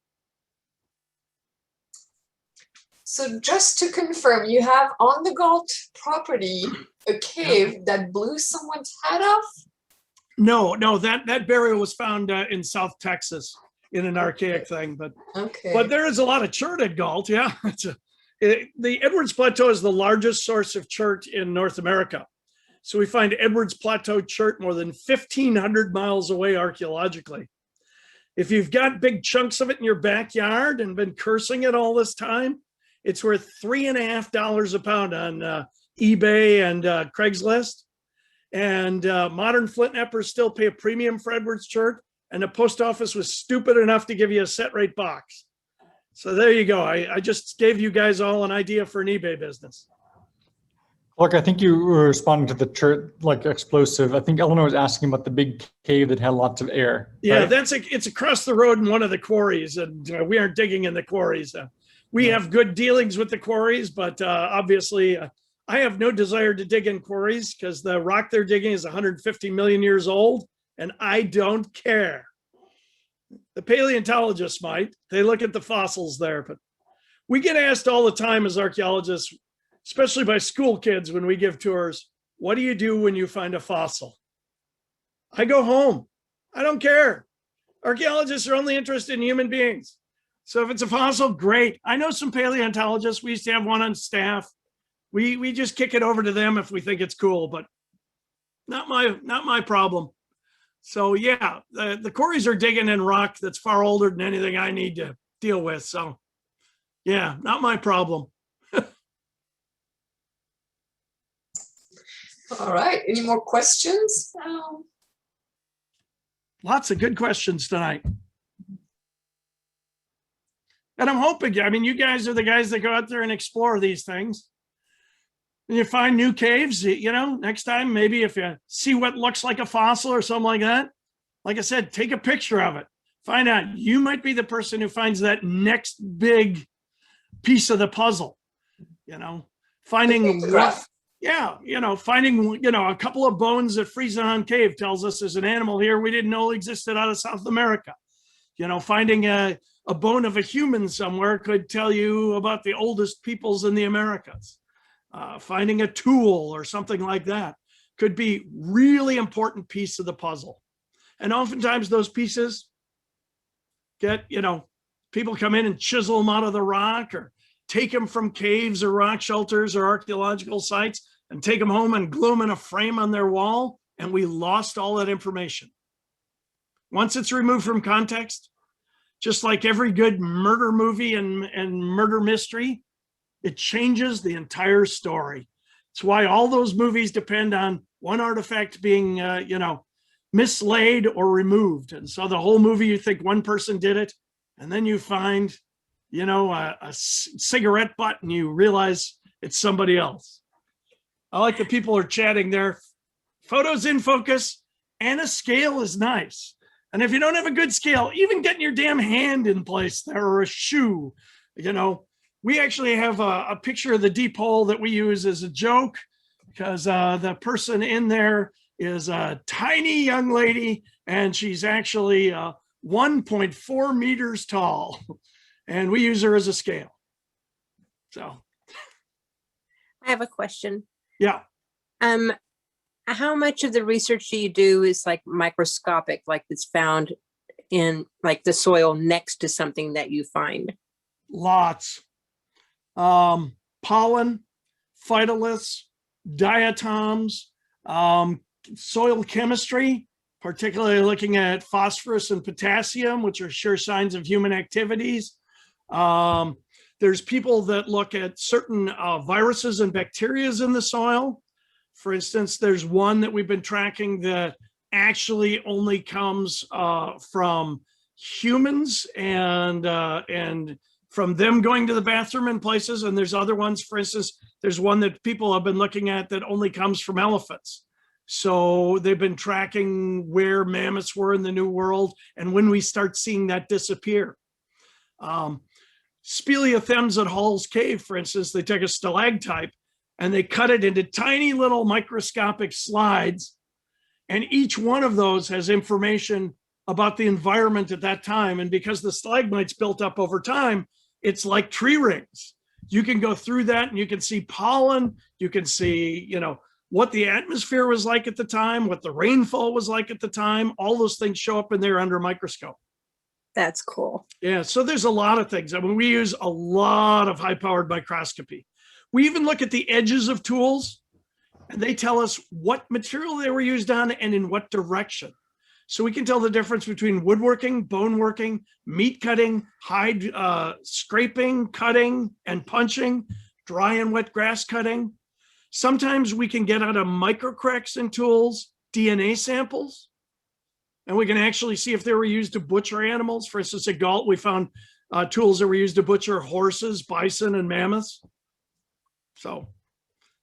So just to confirm, you have on the Galt property a cave that blew someone's head off? No, that burial was found in South Texas in an archaic thing, but there is a lot of chert at Gault. Yeah, the Edwards Plateau is the largest source of chert in North America. So we find Edwards Plateau chert more than 1,500 miles away archaeologically. If you've got big chunks of it in your backyard and been cursing it all this time, it's worth $3.50 a pound on eBay and Craigslist. And modern flint knappers still pay a premium for Edwards chert, and the post office was stupid enough to give you a set rate box. So there you go. I just gave you guys all an idea for an eBay business. Look, I think you were responding to the chert, like explosive. I think Eleanor was asking about the big cave that had lots of air. Yeah, right? it's across the road in one of the quarries, and we aren't digging in the quarries. We have good dealings with the quarries, but obviously I have no desire to dig in quarries because the rock they're digging is 150 million years old, and I don't care. The paleontologists might. They look at the fossils there, but we get asked all the time as archaeologists, especially by school kids when we give tours, what do you do when you find a fossil? I go home. I don't care. Archaeologists are only interested in human beings. So if it's a fossil, great. I know some paleontologists. We used to have one on staff. We just kick it over to them if we think it's cool, but not my problem. So yeah, the quarries are digging in rock that's far older than anything I need to deal with. So yeah, not my problem. All right, any more questions? Lots of good questions tonight. And I'm hoping, I mean, you guys are the guys that go out there and explore these things. And you find new caves, you know, next time, maybe if you see what looks like a fossil or something like that, like I said, take a picture of it. Find out, you might be the person who finds that next big piece of the puzzle, you know, finding rough. Yeah, you know, finding, you know, a couple of bones at Friesland Cave tells us there's an animal here we didn't know existed out of South America. You know, finding a bone of a human somewhere could tell you about the oldest peoples in the Americas. Finding a tool or something like that could be really important piece of the puzzle. And oftentimes those pieces get, you know, people come in and chisel them out of the rock or take them from caves or rock shelters or archaeological sites and take them home and glue them in a frame on their wall. And we lost all that information. Once it's removed from context, just like every good murder movie and murder mystery, it changes the entire story. It's why all those movies depend on one artifact being, you know, mislaid or removed. And so the whole movie, you think one person did it, and then you find, you know, a cigarette butt and you realize it's somebody else. I like the people are chatting there. Photos in focus and a scale is nice. And if you don't have a good scale, even getting your damn hand in place there or a shoe, you know, we actually have a picture of the deep hole that we use as a joke because the person in there is a tiny young lady and she's actually 1.4 meters tall. And we use her as a scale. So. I have a question. Yeah. how much of the research do you do is like microscopic, like it's found in like the soil next to something that you find? Lots. Pollen, phytoliths, diatoms, soil chemistry, particularly looking at phosphorus and potassium, which are sure signs of human activities. There's people that look at certain viruses and bacteria in the soil. For instance, there's one that we've been tracking that actually only comes from humans and from them going to the bathroom in places. And there's other ones, for instance, there's one that people have been looking at that only comes from elephants. So they've been tracking where mammoths were in the New World and when we start seeing that disappear. Speleothems at Hall's Cave, for instance, they take a stalactite and they cut it into tiny little microscopic slides. And each one of those has information about the environment at that time. And because the stalagmites built up over time, it's like tree rings. You can go through that and you can see pollen. You can see, what the atmosphere was like at the time, what the rainfall was like at the time. All those things show up in there under a microscope. That's cool. Yeah, so there's a lot of things. I mean, we use a lot of high-powered microscopy. We even look at the edges of tools, and they tell us what material they were used on and in what direction. So we can tell the difference between woodworking, bone working, meat cutting, hide scraping, cutting, and punching, dry and wet grass cutting. Sometimes we can get out of microcracks in tools, DNA samples, and we can actually see if they were used to butcher animals. For instance, at Galt, we found tools that were used to butcher horses, bison, and mammoths. So,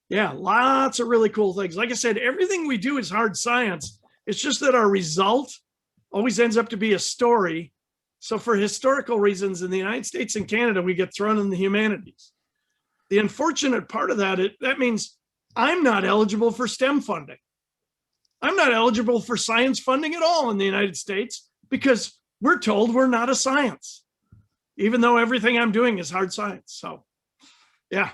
yeah, lots of really cool things. Like I said, everything we do is hard science. It's just that our result always ends up to be a story. So for historical reasons in the United States and Canada, we get thrown in the humanities. The unfortunate part of that, that means I'm not eligible for STEM funding. I'm not eligible for science funding at all in the United States because we're told we're not a science, even though everything I'm doing is hard science. So, yeah.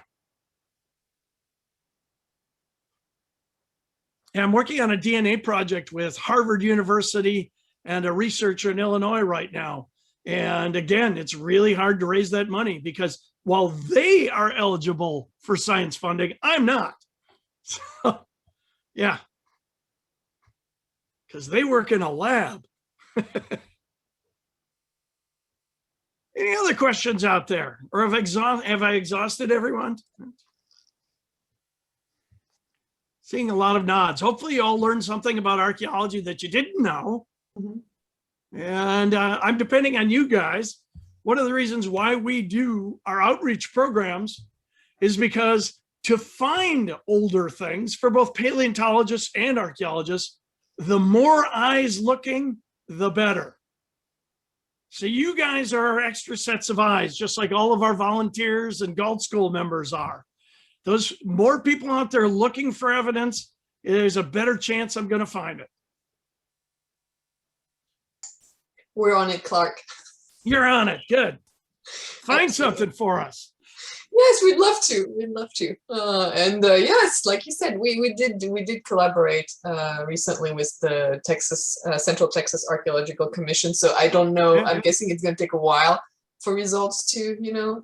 And I'm working on a DNA project with Harvard University and a researcher in Illinois right now. And again, it's really hard to raise that money because while they are eligible for science funding, I'm not. So, yeah. Because they work in a lab. Any other questions out there? Or have I exhausted everyone? Seeing a lot of nods. Hopefully you all learned something about archaeology that you didn't know. Mm-hmm. And I'm depending on you guys. One of the reasons why we do our outreach programs is because to find older things for both paleontologists and archaeologists, the more eyes looking, the better. So you guys are our extra sets of eyes, just like all of our volunteers and Galt School members are. Those more people out there looking for evidence, there's a better chance I'm going to find it. We're on it, Clark. You're on it. Good. Find something for us. Yes, we'd love to. We'd love to. Yes, like you said, we did collaborate recently with the Central Texas Archaeological Commission. So I don't know. Yeah. I'm guessing it's going to take a while for results to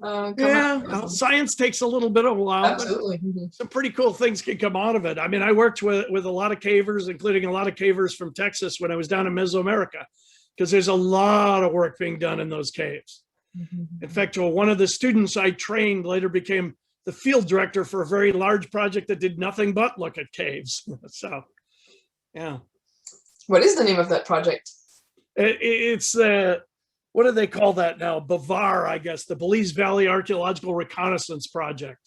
come out. Well, science takes a little bit of a while. Absolutely. Some pretty cool things can come out of it. I mean, I worked with a lot of cavers, including a lot of cavers from Texas when I was down in Mesoamerica, because there's a lot of work being done in those caves. In fact, one of the students I trained later became the field director for a very large project that did nothing but look at caves. So, yeah. What is the name of that project? It's what do they call that now? BVAR, I guess, the Belize Valley Archaeological Reconnaissance Project.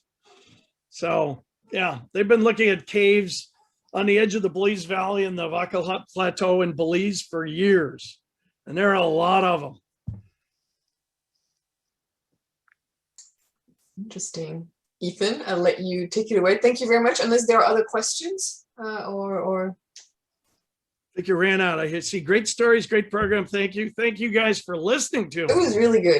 So, yeah, they've been looking at caves on the edge of the Belize Valley and the Vaca Plateau in Belize for years. And there are a lot of them. Interesting. Ethan, I'll let you take it away. Thank you very much. Unless there are other questions or... I think you ran out. I see great stories, great program. Thank you. Thank you guys for listening to It was really good.